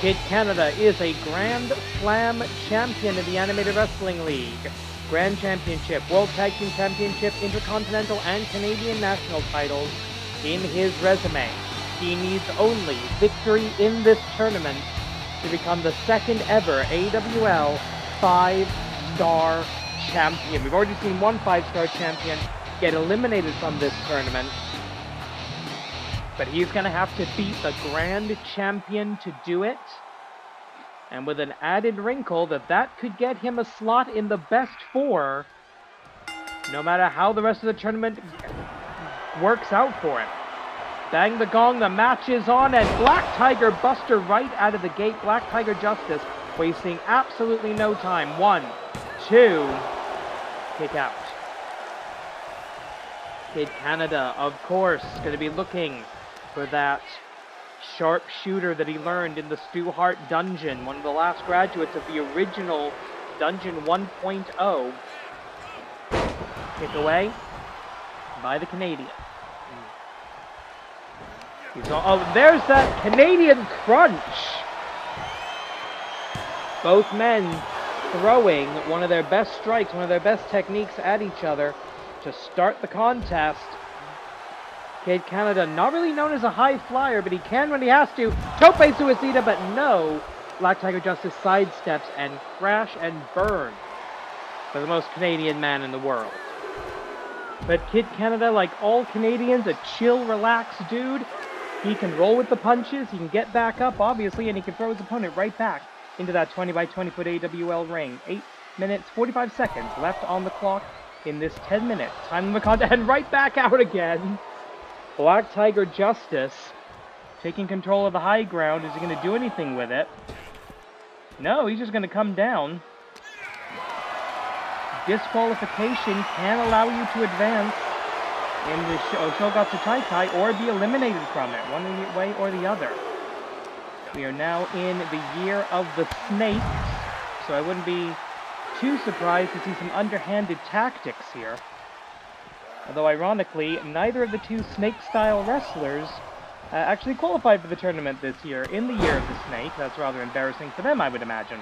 Kid Canada is a Grand Slam champion in the Animated Wrestling League. Grand Championship, World Tag Team Championship, Intercontinental and Canadian National titles in his resume. He needs only victory in this tournament to become the second ever AWL 5-star champion. We've already seen 1 5-star champion get eliminated from this tournament, but he's going to have to beat the Grand Champion to do it. And with an added wrinkle that could get him a slot in the best 4, no matter how the rest of the tournament works out for him. Bang the gong, the match is on, and Black Tiger Buster right out of the gate. Black Tiger Justice wasting absolutely no time. 1, 2, kick out. Kid Canada, of course, going to be looking for that sharpshooter that he learned in the Stu Hart dungeon, one of the last graduates of the original Dungeon 1.0. Kick away by the Canadian. Oh, there's that Canadian crunch! Both men throwing one of their best strikes, one of their best techniques at each other to start the contest. Kid Canada, not really known as a high flyer, but he can when he has to. Tope Suicida, but no! Black Tiger Justice sidesteps and crash and burn for the most Canadian man in the world. But Kid Canada, like all Canadians, a chill, relaxed dude. He can roll with the punches, he can get back up, obviously, and he can throw his opponent right back into that 20 by 20 foot AWL ring. 8 minutes, 45 seconds left on the clock in this 10-minute time of the contest, and right back out again. Black Tiger Justice taking control of the high ground. Is he going to do anything with it? No, he's just going to come down. Disqualification can allow you to advance in the Shogatsu Taikai or be eliminated from it, one way or the other. We are now in the year of the snakes, so I wouldn't be too surprised to see some underhanded tactics here. Although ironically, neither of the two snake-style wrestlers actually qualified for the tournament this year in the year of the snake. That's rather embarrassing for them, I would imagine.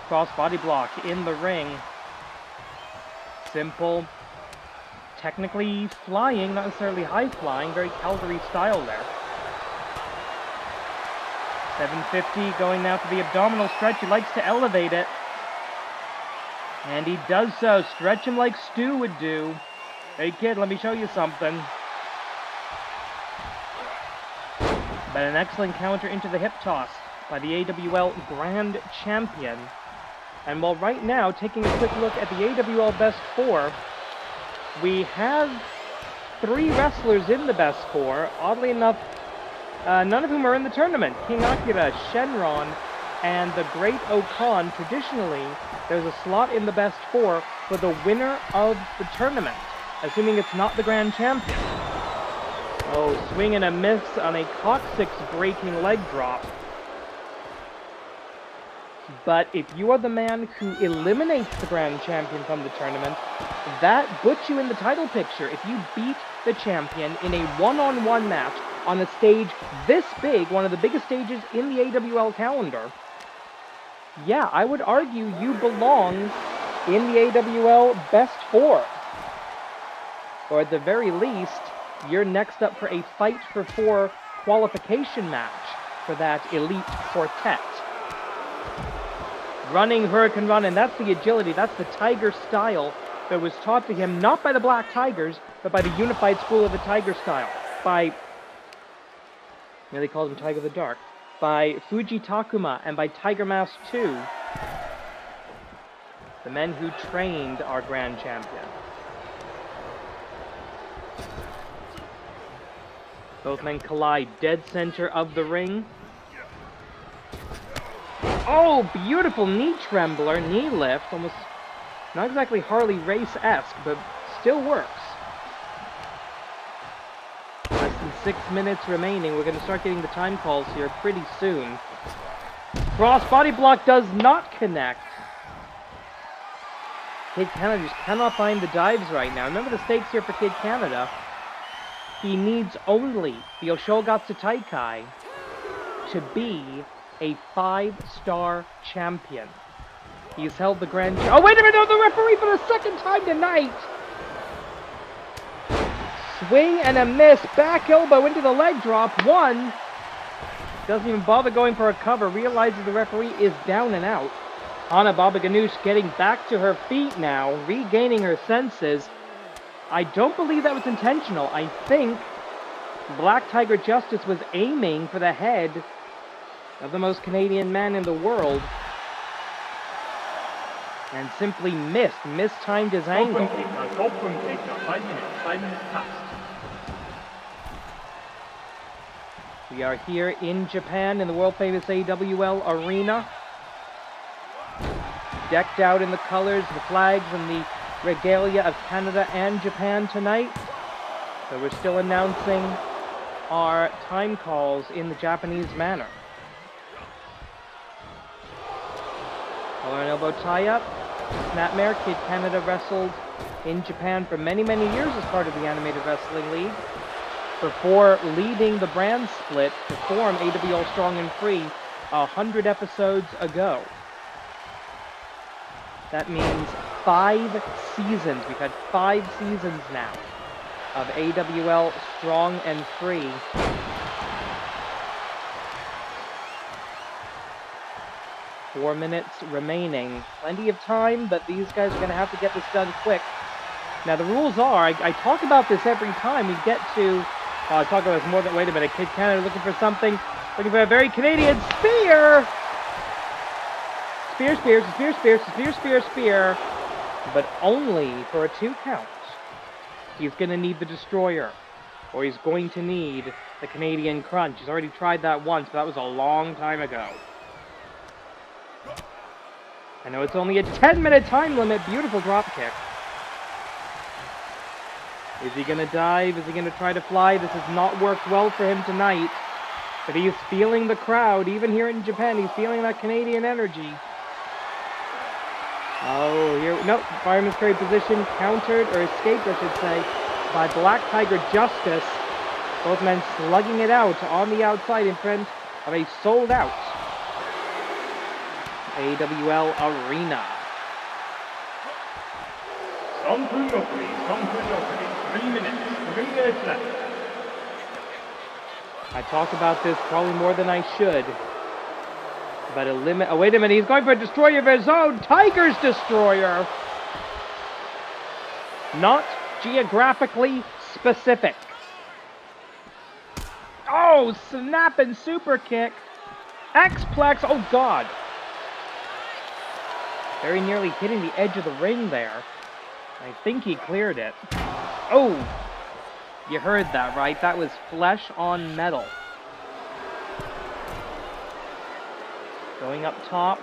Cross body block in the ring. simple, technically flying, not necessarily high flying, very Calgary style there. 750 going now for the abdominal stretch. He likes to elevate it. And he does so. Stretch him like Stu would do. Hey kid, let me show you something. But an excellent counter into the hip toss by the AWL Grand Champion. And while right now, taking a quick look at the AWL Best 4, we have 3 wrestlers in the Best 4. Oddly enough, none of whom are in the tournament. King Akira, Shenron, and the Great Okan. Traditionally, there's a slot in the Best 4 for the winner of the tournament, assuming it's not the Grand Champion. Oh, swing and a miss on a coccyx breaking leg drop. But if you are the man who eliminates the Grand Champion from the tournament, that puts you in the title picture. If you beat the champion in a one-on-one match on a stage this big, one of the biggest stages in the AWL calendar, yeah, I would argue you belong in the AWL Best 4. Or at the very least, you're next up for a Fight for 4 qualification match for that elite quartet. Running Hurricane Run, and that's the agility, that's the Tiger style that was taught to him not by the Black Tigers, but by the Unified School of the Tiger style. By, they called him Tiger the Dark, by Fujii Takuma and by Tiger Mask 2, the men who trained our Grand Champion. Both men collide, dead center of the ring. Oh, beautiful knee trembler, knee lift, almost not exactly Harley Race-esque, but still works. Less than 6 minutes remaining. We're going to start getting the time calls here pretty soon. Cross body block does not connect. Kid Canada just cannot find the dives right now. Remember the stakes here for Kid Canada. He needs only the Oshogatsu Taikai to be a 5-star champion. He's held the Grand... Oh, wait a minute! No, the referee for the second time tonight! Swing and a miss. Back elbow into the leg drop. 1. Doesn't even bother going for a cover. Realizes the referee is down and out. Hana Baba Ganoush getting back to her feet now. Regaining her senses. I don't believe that was intentional. I think Black Tiger Justice was aiming for the head of the most Canadian man in the world, and simply mistimed his angle. 5 minutes past. We are here in Japan in the world-famous AWL Arena, decked out in the colors, the flags, and the regalia of Canada and Japan tonight. So we're still announcing our time calls in the Japanese manner. Collar and elbow tie-up, snapmare. Kid Canada wrestled in Japan for many, many years as part of the Animated Wrestling League, before leading the brand split to form AWL Strong and Free 100 episodes ago. That means 5 seasons. We've had 5 seasons now of AWL Strong and Free. Four minutes remaining. Plenty of time, but these guys are going to have to get this done quick. Now, the rules are, I talk about this every time we get to... I talk about this more than... Wait a minute. Kid Canada looking for something. Looking for a very Canadian spear! Spear. But only for a 2 count. He's going to need the Destroyer. Or he's going to need the Canadian Crunch. He's already tried that once, but that was a long time ago. I know it's only a 10-minute time limit. Beautiful drop kick. Is he going to dive? Is he going to try to fly? This has not worked well for him tonight. But he's feeling the crowd. Even here in Japan, he's feeling that Canadian energy. Oh, here... Nope. Fireman's carry position countered, or escaped, I should say, by Black Tiger Justice. Both men slugging it out on the outside in front of a sold-out AWL Arena. 3分残り、3分残り、3 minutes, 3 minutes left. I talk about this probably more than I should. But oh, wait a minute, he's going for a destroyer of his own! Tiger's Destroyer! Not geographically specific. Oh, snapping super kick. X-Plex, oh god. Very nearly hitting the edge of the ring there. I think he cleared it. Oh! You heard that, right? That was flesh on metal. Going up top.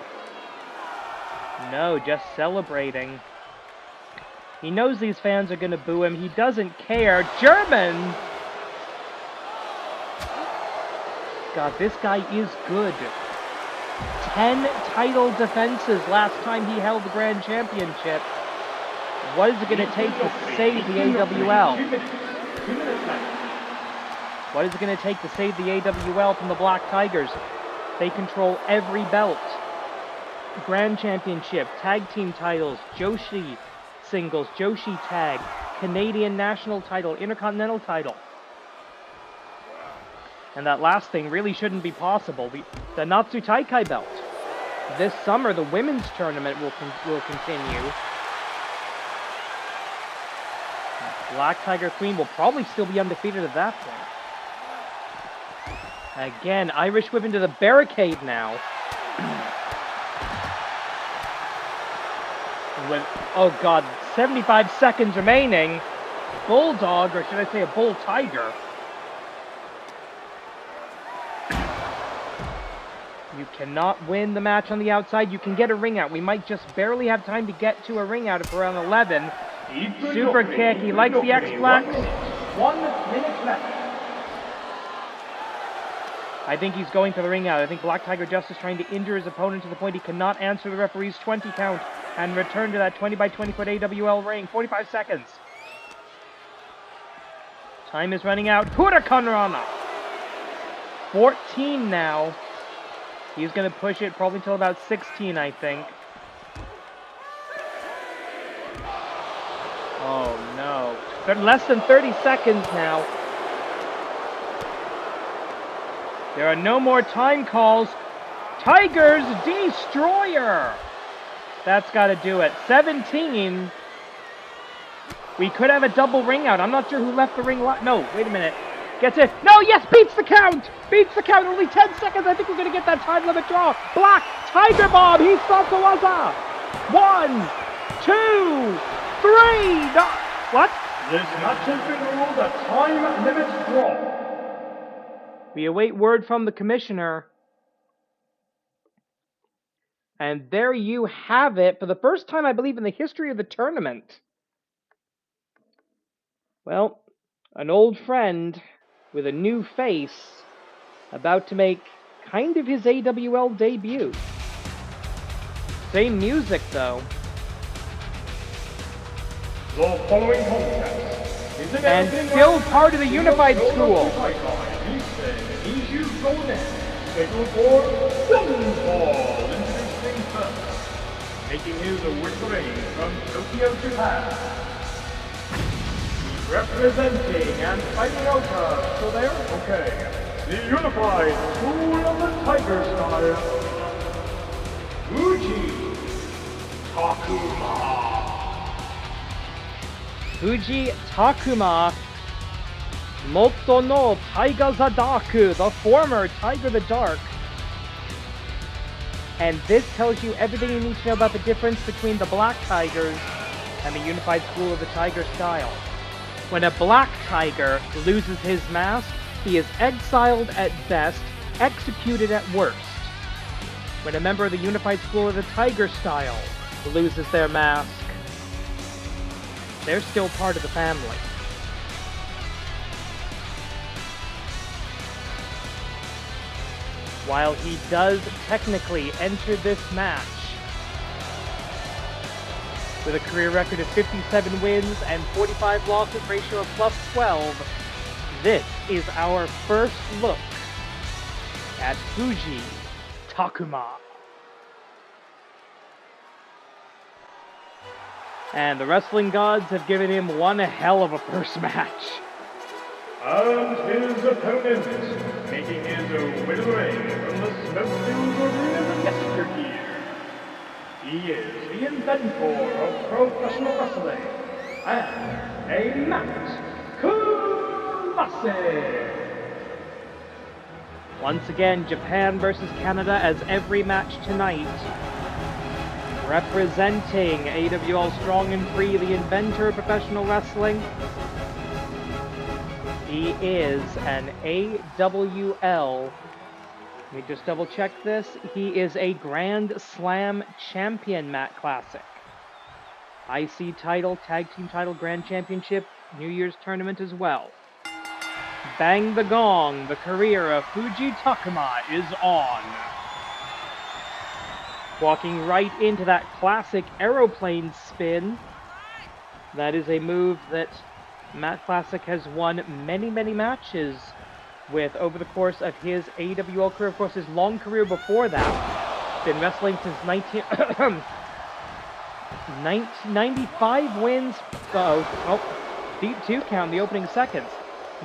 No, just celebrating. He knows these fans are going to boo him. He doesn't care. German! God, this guy is good. 10 title defenses last time he held the Grand Championship. What is it going to take to save the AWL? What is it going to take to save the AWL from the Black Tigers? They control every belt. Grand Championship, Tag Team titles, Joshi Singles, Joshi Tag, Canadian National title, Intercontinental title. And that last thing really shouldn't be possible. The Natsu Taikai belt. This summer, the women's tournament will continue. Black Tiger Queen will probably still be undefeated at that point. Again, Irish whip into the barricade now. With, oh god, 75 seconds remaining. Bulldog, or should I say a bull tiger. You cannot win the match on the outside. You can get a ring out. We might just barely have time to get to a ring out if we're on 11. Super kick. He likes the X-Plex. 1 minute left. I think he's going for the ring out. I think Black Tiger Justice trying to injure his opponent to the point he cannot answer the referee's 20 count and return to that 20 by 20 foot AWL ring. 45 seconds. Time is running out. Huracan Rana. 14 now. He's going to push it probably until about 16, I think. Oh, no. Less than 30 seconds now. There are no more time calls. Tiger's Destroyer! That's got to do it. 17. We could have a double ring out. I'm not sure who left the ring. No, wait a minute. Gets it. No, yes, beats the count. Beats the count. Only 10 seconds. I think we're going to get that time limit draw. Black Tiger Bomb. He stops the Waza. 1, 2, 3. No. What? This match has been ruled a time limit draw. We await word from the commissioner. And there you have it. For the first time, I believe, in the history of the tournament. Well, an old friend with a new face, about to make kind of his AWL debut. Same music, though. The following contest is an and still part of the Unified School. Scheduled for one fall. Introducing first, making his way from Tokyo, Japan. Representing and fighting out of, so there? Okay. The Unified School of the Tiger Style, Fujii Takuma. Fujii Takuma, Moto no Taiga Zadaku, the former Tiger the Dark. And this tells you everything you need to know about the difference between the Black Tigers and the Unified School of the Tiger Style. When a Black Tiger loses his mask, he is exiled at best, executed at worst. When a member of the Unified School of the Tiger Style loses their mask, they're still part of the family. While he does technically enter this match with a career record of 57 wins and 45 losses, ratio of +12, this is our first look at Fujii Takuma. And the wrestling gods have given him one hell of a first match. And his opponent, making his way to the ring from the Smithfield Arena of yesteryear. He is the inventor of professional wrestling and a Matt Kumase. Once again, Japan versus Canada as every match tonight. Representing AWL Strong and Free, the inventor of professional wrestling. He is an AWL. Let me just double check this. He is a Grand Slam champion, Matt Classic. IC title, Tag Team title, Grand Championship, New Year's tournament as well. Bang the gong, the career of Fujii Takuma is on. Walking right into that classic aeroplane spin. That is a move that Matt Classic has won many, many matches with over the course of his AWL career. Of course, his long career before that. Been wrestling since 95 wins. Deep 2 count in the opening seconds.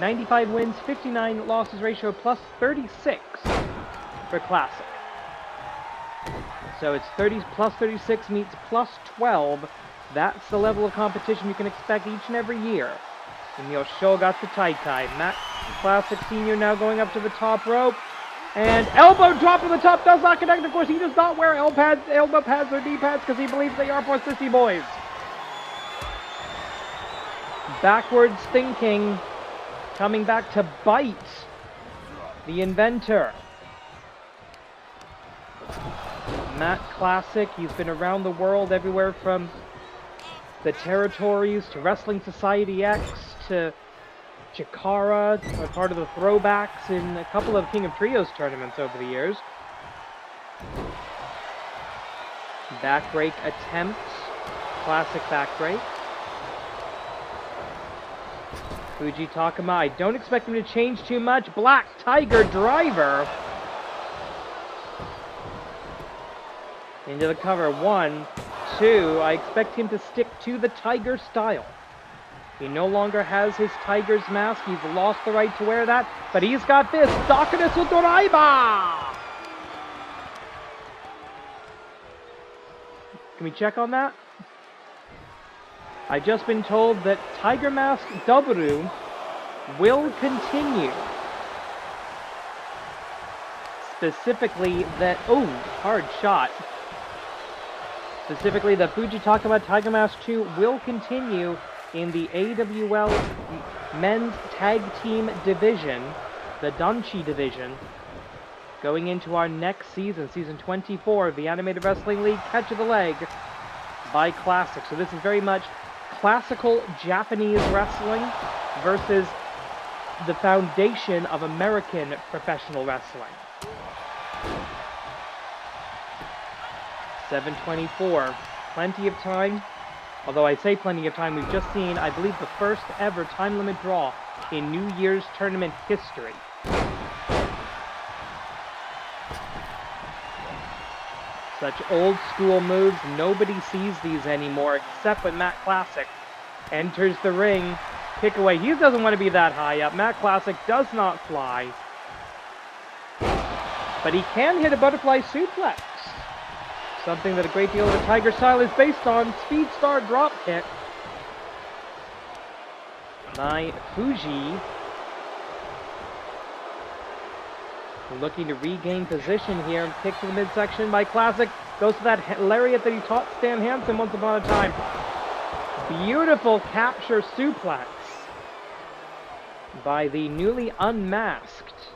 95 wins, 59 losses ratio, plus 36 for Classic. So it's 30 plus 36 meets plus 12. That's the level of competition you can expect each and every year in the Oshogatsu Taikai. Matt Classic Sr. now going up to the top rope. And elbow drop to the top does not connect. Of course, he does not wear elbow pads or knee pads because he believes they are for sissy boys. Backwards thinking. Coming back to bite the inventor. Matt Classic, he's been around the world everywhere from the territories to Wrestling Society X to Chikara, part of the throwbacks in a couple of King of Trios tournaments over the years. Backbreak attempt, Classic backbreak. Fujii Takuma, I don't expect him to change too much. Black Tiger Driver. Into the cover. 1, 2. I expect him to stick to the Tiger style. He no longer has his Tiger's mask. He's lost the right to wear that. But he's got this. Dakunesu Doraiba! Can we check on that? I've just been told that Tiger Mask W will continue. Specifically that... Oh, hard shot. Specifically that Fujii Takuma Tiger Mask 2 will continue in the AWL Men's Tag Team Division, the Danchi Division, going into our next season, Season 24 of the Animated Wrestling League Catch of the Leg by Classic. So this is very much classical Japanese wrestling versus the foundation of American professional wrestling. 7:24, plenty of time. Although I say plenty of time, we've just seen, I believe, the first ever time limit draw in New Year's tournament history. Such old school moves, nobody sees these anymore except when Matt Classic enters the ring. Kick away. He doesn't want to be that high up. Matt Classic does not fly. But he can hit a butterfly suplex. Something that a great deal of the Tiger style is based on. Speed Star drop kick by Fujii. Looking to regain position here. Kick to the midsection by Classic. Goes to that lariat that he taught Stan Hansen once upon a time. Beautiful capture suplex by the newly unmasked.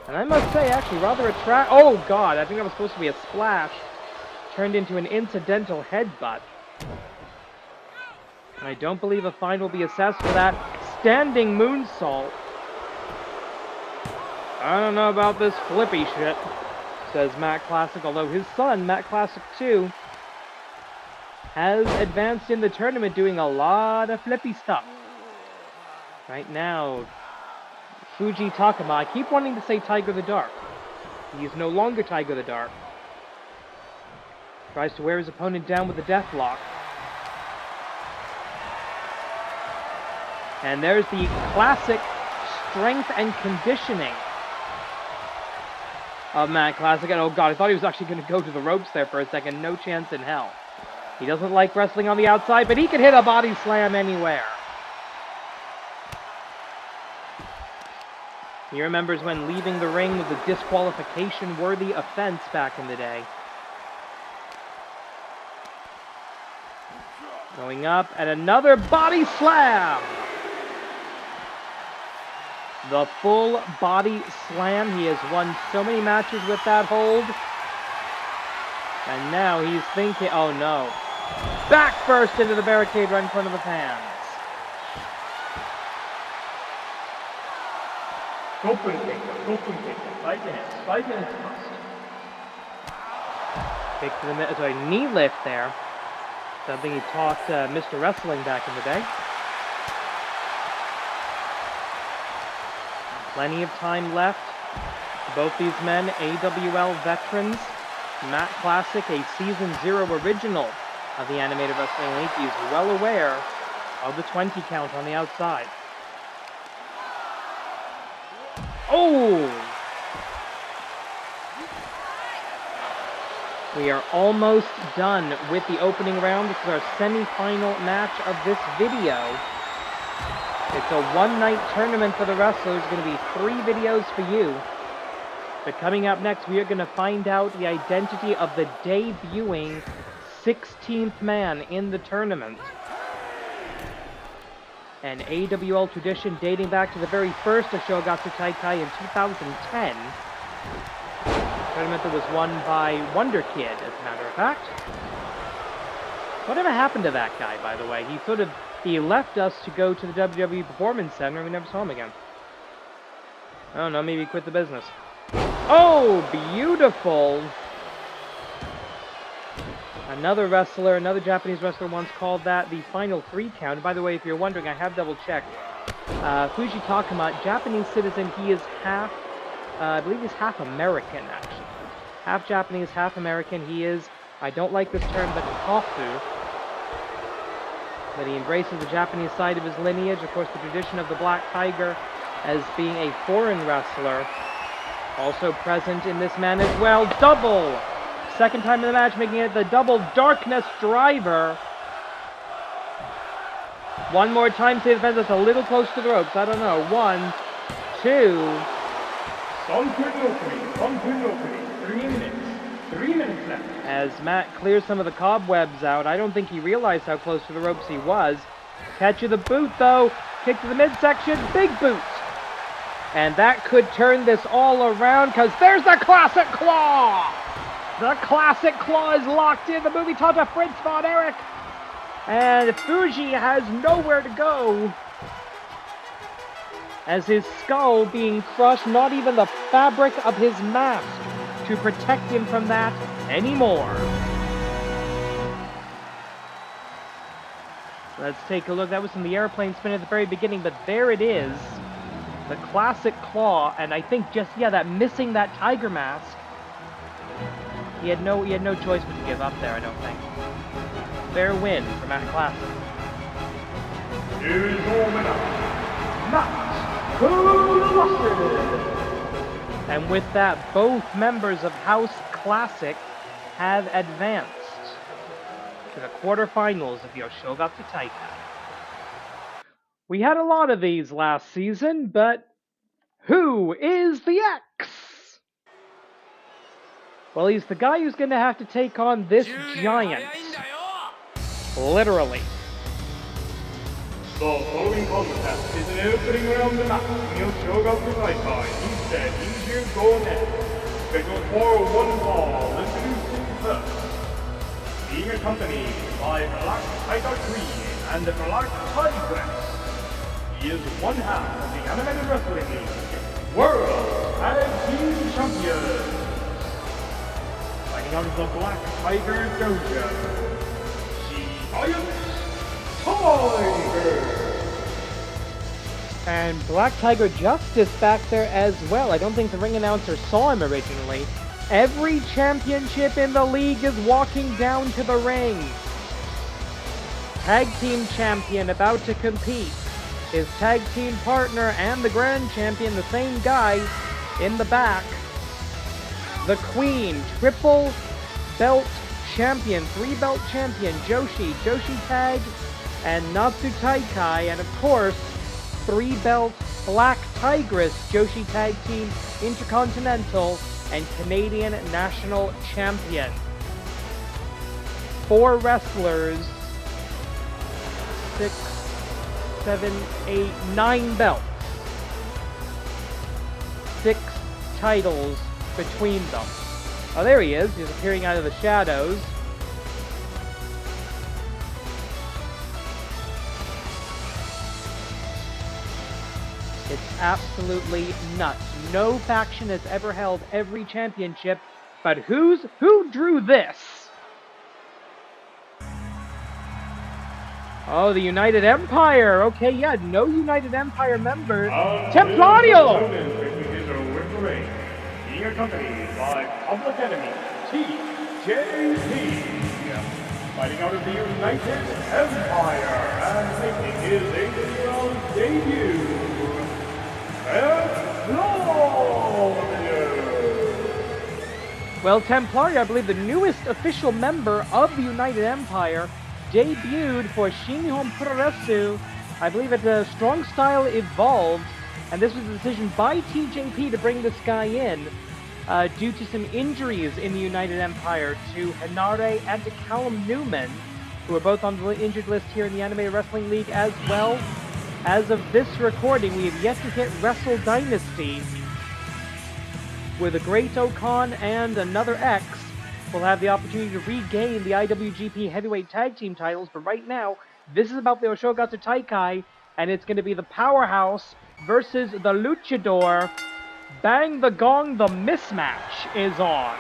And I must say, actually, rather attract... Oh, God, I think that was supposed to be a splash. Turned into an incidental headbutt. I don't believe a fine will be assessed for that. Standing moonsault. I don't know about this flippy shit, says Matt Classic, although his son, Matt Classic 2, has advanced in the tournament doing a lot of flippy stuff. Right now, Fujii Takuma, I keep wanting to say Tiger the Dark. He is no longer Tiger the Dark. Tries to wear his opponent down with a deathlock. And there's the classic strength and conditioning of Matt Classic. And oh god, I thought he was actually going to go to the ropes there for a second. No chance in hell. He doesn't like wrestling on the outside, but he can hit a body slam anywhere. He remembers when leaving the ring was a disqualification-worthy offense back in the day. Going up, and another body slam! The full body slam. He has won so many matches with that hold. And now he's thinking, oh no. Back first into the barricade right in front of the fans. Spike in his bust. Kick to the sorry, knee lift there. Something he taught Mr. Wrestling back in the day. Plenty of time left. Both these men, AWL veterans. Matt Classic, a Season 0 original of the Animated Wrestling League. He's well aware of the 20 count on the outside. Oh! We are almost done with the opening round. This is our semi-final match of this video. It's a one-night tournament for the wrestlers. It's going to be 3 videos for you. But coming up next, we are going to find out the identity of the debuting 16th man in the tournament. An AWL tradition dating back to the very first Ashogatsu Taikai in 2010. Tournament that was won by Wonder Kid, as a matter of fact. Whatever happened to that guy, by the way? He left us to go to the WWE Performance Center and we never saw him again. I don't know, maybe he quit the business. Oh, beautiful! Another Japanese wrestler once called that the final 3 count. By the way, if you're wondering, I have double-checked. Fujii Takuma, Japanese citizen, he is half, I believe he's half American, actually. Half Japanese, half American. He is, I don't like this term, but Kofu. But he embraces the Japanese side of his lineage. Of course, the tradition of the Black Tiger as being a foreign wrestler. Also present in this man as well. Double! Second time in the match, making it the double darkness driver. One more time, say the fence, that's a little close to the ropes. I don't know. 1, 2. 3 minutes left. As Matt clears some of the cobwebs out, I don't think he realized how close to the ropes he was. Catch of the boot, though. Kick to the midsection. Big boot. And that could turn this all around, because there's the classic claw! The classic claw is locked in. The movie Tata Fritz von Erich. And Fujii has nowhere to go. As his skull being crushed, not even the fabric of his mask to protect him from that anymore. Let's take a look. That was from the airplane spin at the very beginning, but there it is. The classic claw, and I think just, that missing that tiger mask. He had no choice but to give up there, I don't think. Fair win for Matt Classic. Here's your winner, Matt Classic. And with that, both members of House Classic have advanced to the quarterfinals of the Ashogatsu Taikai. We had a lot of these last season, but who is the X? Well, he's the guy who's going to have to take on this giant. Literally. The following contest is an opening round match in the Ashogatsu Taikai Instead 25 men. Scheduled for 1 fall, introducing first. Being accompanied by Black Tiger Queen and the Black Tigress. He is one half of the Animated Wrestling League World Tag Team Champions. Fighting out of the Black Tiger Dojo, Giant Tiger. And Black Tiger Justice back there as well. I don't think the ring announcer saw him originally. Every championship in the league is walking down to the ring. Tag team champion about to compete his tag team partner and the grand champion, the same guy in the back. The Queen, triple belt champion, 3-belt champion, Joshi Tag, and Natsu Taikai, and of course, 3-belt Black Tigress Joshi Tag Team Intercontinental and Canadian National Champion. 4 wrestlers, 6, 7, 8, 9 belts. 6 titles between them. Oh, there he is. He's appearing out of the shadows. It's absolutely nuts. No faction has ever held every championship, but who drew this? Oh, the United Empire. Okay, yeah, no United Empire members. Templario! Being accompanied by Public Enemy, TJP. Fighting out of the United Empire and making his AWL debut. Well, Templario, I believe the newest official member of the United Empire, debuted for Shinihon Puroresu, I believe at the Strong Style Evolved, and this was a decision by TJP to bring this guy in due to some injuries in the United Empire to Hinare and to Callum Newman, who are both on the injured list here in the Animated Wrestling League as well. As of this recording, we have yet to hit Wrestle Dynasty, where the Great Okan and another X will have the opportunity to regain the IWGP Heavyweight Tag Team titles. But right now, this is about the Oshogatsu Taikai, and it's going to be the Powerhouse versus the Luchador. Bang the gong, the mismatch is on.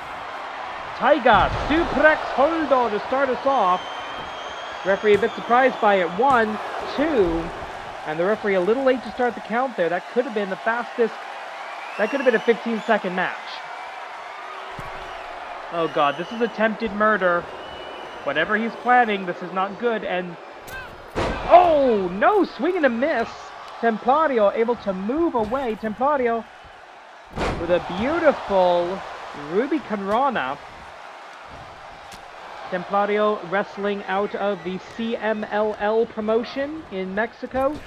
Taiga, suplex holdo to start us off. Referee a bit surprised by it. 1, 2... And the referee a little late to start the count there. That could have been the fastest. That could have been a 15-second match. Oh god, this is attempted murder. Whatever he's planning, this is not good. And oh no, swing and a miss. Templario able to move away. Templario with a beautiful Ruby Kanrana. Templario wrestling out of the CMLL promotion in Mexico.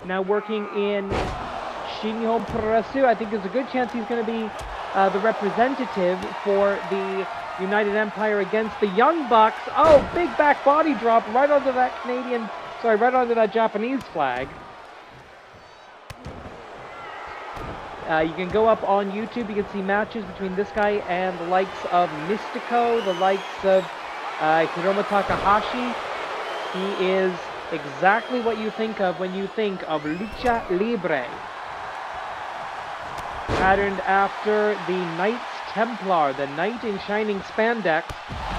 Now working in Shinihon Puroresu. I think there's a good chance he's going to be the representative for the United Empire against the Young Bucks. Oh, big back body drop right onto that right onto that Japanese flag. You can go up on YouTube. You can see matches between this guy and the likes of Mystico, the likes of Hiromu Takahashi. He is exactly what you think of when you think of Lucha Libre. Patterned after the Knights Templar, the Knight in shining spandex.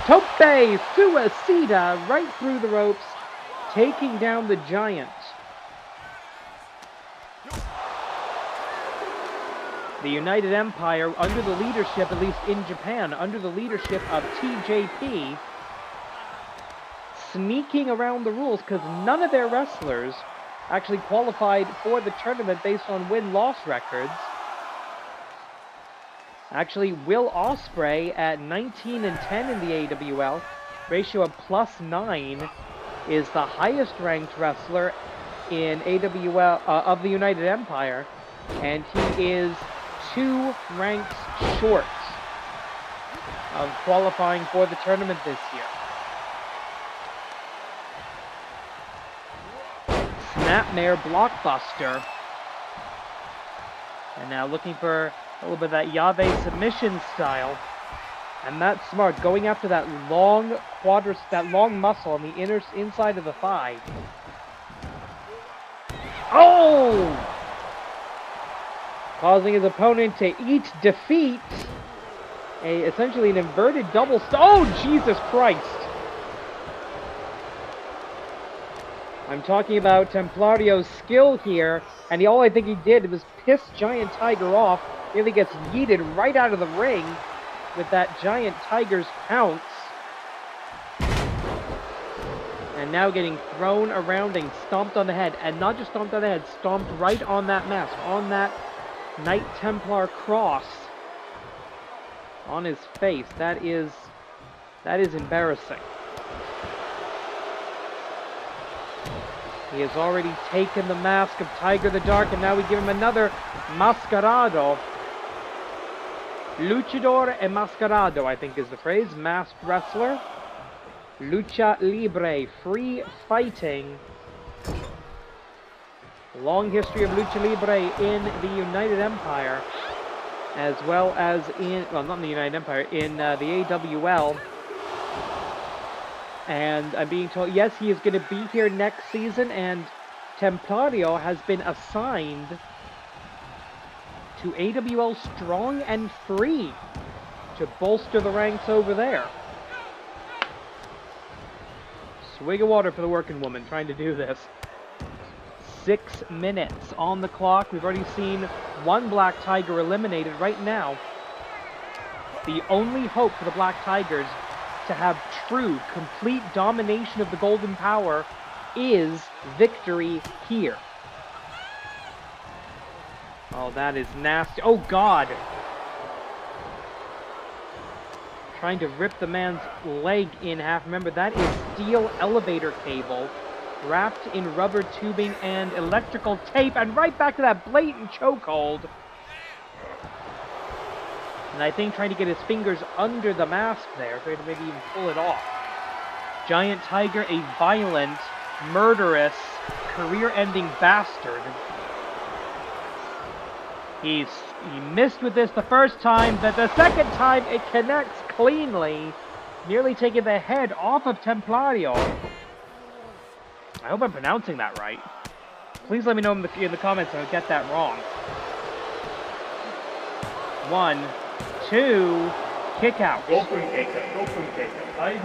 Tope Suicida right through the ropes, taking down the Giant. The United Empire, under the leadership, at least in Japan, under the leadership of TJP, sneaking around the rules because none of their wrestlers actually qualified for the tournament based on win-loss records. Actually, Will Ospreay at 19-10 in the AWL, ratio of +9, is the highest ranked wrestler in AWL of the United Empire, and he is 2 ranks short of qualifying for the tournament this year. Snapmare Blockbuster. And now looking for a little bit of that Yave submission style. And that's smart, going after that long muscle on the inside of the thigh. Oh! Causing his opponent to eat defeat. Essentially an inverted double oh, Jesus Christ! I'm talking about Templario's skill here, and all I think he did was piss Giant Tiger off. Nearly gets yeeted right out of the ring with that Giant Tiger's pounce. And now getting thrown around and stomped on the head. And not just stomped on the head, stomped right on that mask, on that Knight Templar cross on his face. That is embarrassing. He has already taken the mask of Tiger the Dark, and now we give him another Mascarado. Luchador e Mascarado, I think is the phrase. Masked wrestler. Lucha Libre, free fighting. Long history of Lucha Libre in the United Empire, as well as in, well, not in the United Empire, in the AWL. And I'm being told, yes, he is going to be here next season, and Templario has been assigned to AWL Strong and Free to bolster the ranks over there. Swig of water for the working woman trying to do this. 6 minutes on the clock. We've already seen one Black Tiger eliminated right now. The only hope for the Black Tigers to have true, complete domination of the Golden Power is victory here. Oh, that is nasty. Oh, God! Trying to rip the man's leg in half. Remember, that is steel elevator cable wrapped in rubber tubing and electrical tape, and right back to that blatant chokehold. And I think trying to get his fingers under the mask there, trying to maybe even pull it off. Giant Tiger, a violent, murderous, career-ending bastard. He missed with this the first time, but the second time it connects cleanly, nearly taking the head off of Templario. I hope I'm pronouncing that right. Please let me know in the comments if I get that wrong. 1, 2, kick out. 5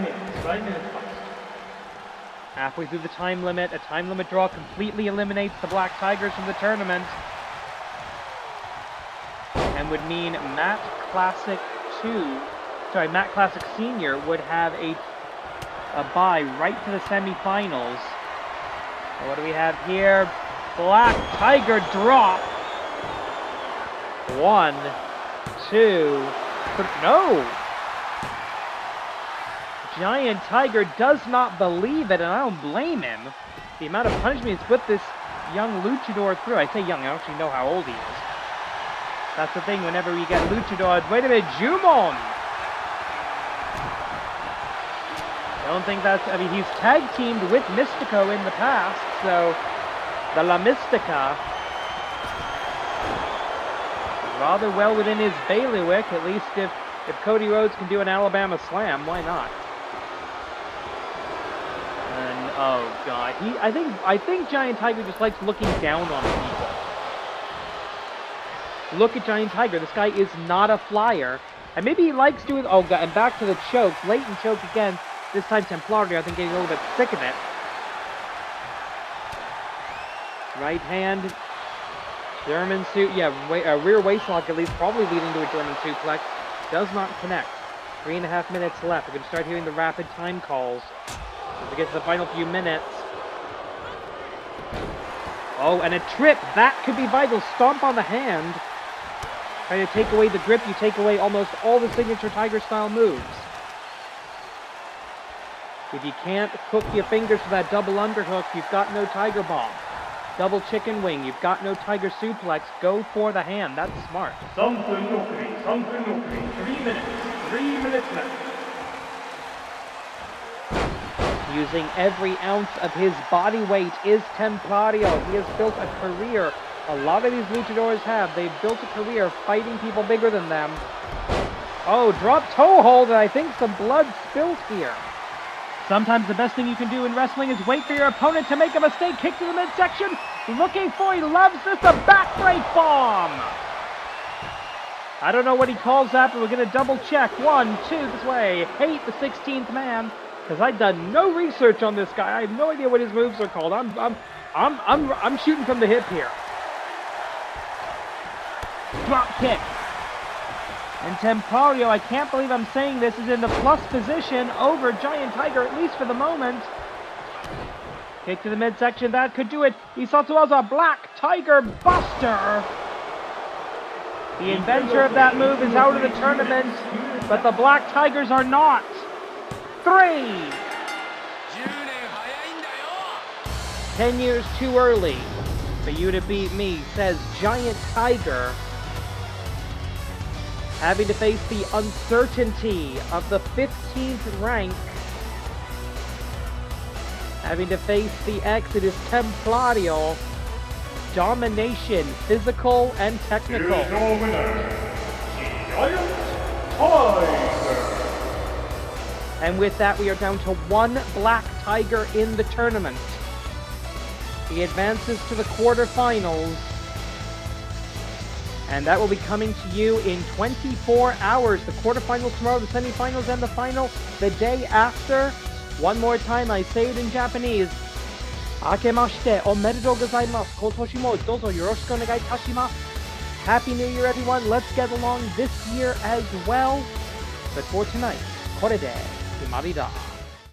minutes. Halfway through the time limit, a time limit draw completely eliminates the Black Tigers from the tournament. And would mean Matt Classic Senior would have a bye right to the semifinals. So what do we have here? Black Tiger drop. 1, 2, no! Giant Tiger does not believe it, and I don't blame him. The amount of punishment he's put this young luchador through. I say young, I don't actually know how old he is. That's the thing, whenever we get luchador. Wait a minute, Jumon! I don't think that's, I mean, he's tag teamed with Mystico in the past, so the La Mystica, rather well within his bailiwick, at least if Cody Rhodes can do an Alabama Slam, why not? And, oh God, I think Giant Tiger just likes looking down on people. Look at Giant Tiger, this guy is not a flyer. And maybe he likes doing, oh God, and back to the choke, blatant choke again. This time Templario, I think, getting a little bit sick of it. Right hand, German suit, yeah, rear waistlock at least, probably leading to a German suplex. Does not connect. 3.5 minutes left. We're going to start hearing the rapid time calls as we get to the final few minutes. Oh, and a trip. That could be vital. Stomp on the hand. Trying to take away the grip. You take away almost all the signature Tiger-style moves. If you can't hook your fingers for that double underhook, you've got no Tiger Bomb. Double chicken wing, you've got no Tiger suplex. Go for the hand. That's smart. 3分3minutes. 3 minutes left. Using every ounce of his body weight is Templario. He has built a career. A lot of these luchadors have. They've built a career fighting people bigger than them. Oh, drop toe hold, and I think some blood spilled here. Sometimes the best thing you can do in wrestling is wait for your opponent to make a mistake. Kick to the midsection. Looking for, he loves this, a backbreak bomb. I don't know what he calls that, but we're going to double check. 1, 2, this way. Hate the 16th man, because I've done no research on this guy. I have no idea what his moves are called. I'm shooting from the hip here. Drop kick. And Templario, I can't believe I'm saying this, is in the plus position over Giant Tiger, at least for the moment. Kick to the midsection, that could do it. Isatsuwaza, Black Tiger Buster. The inventor of that move is out of the tournament, but the Black Tigers are not. 3. 10 years too early for you to beat me, says Giant Tiger. Having to face the uncertainty of the 15th rank. Having to face the Exodus Templario. Domination, physical and technical. Here's your winner, Giant Tiger. And with that, we are down to 1 Black Tiger in the tournament. He advances to the quarterfinals. And that will be coming to you in 24 hours. The quarterfinals tomorrow, the semifinals, and the final the day after. One more time, I say it in Japanese. 明けましておめでとうございます。今年もどうぞよろしくお願いいたします。Happy New Year, everyone. Let's get along this year as well. But for tonight, これで決まりだ。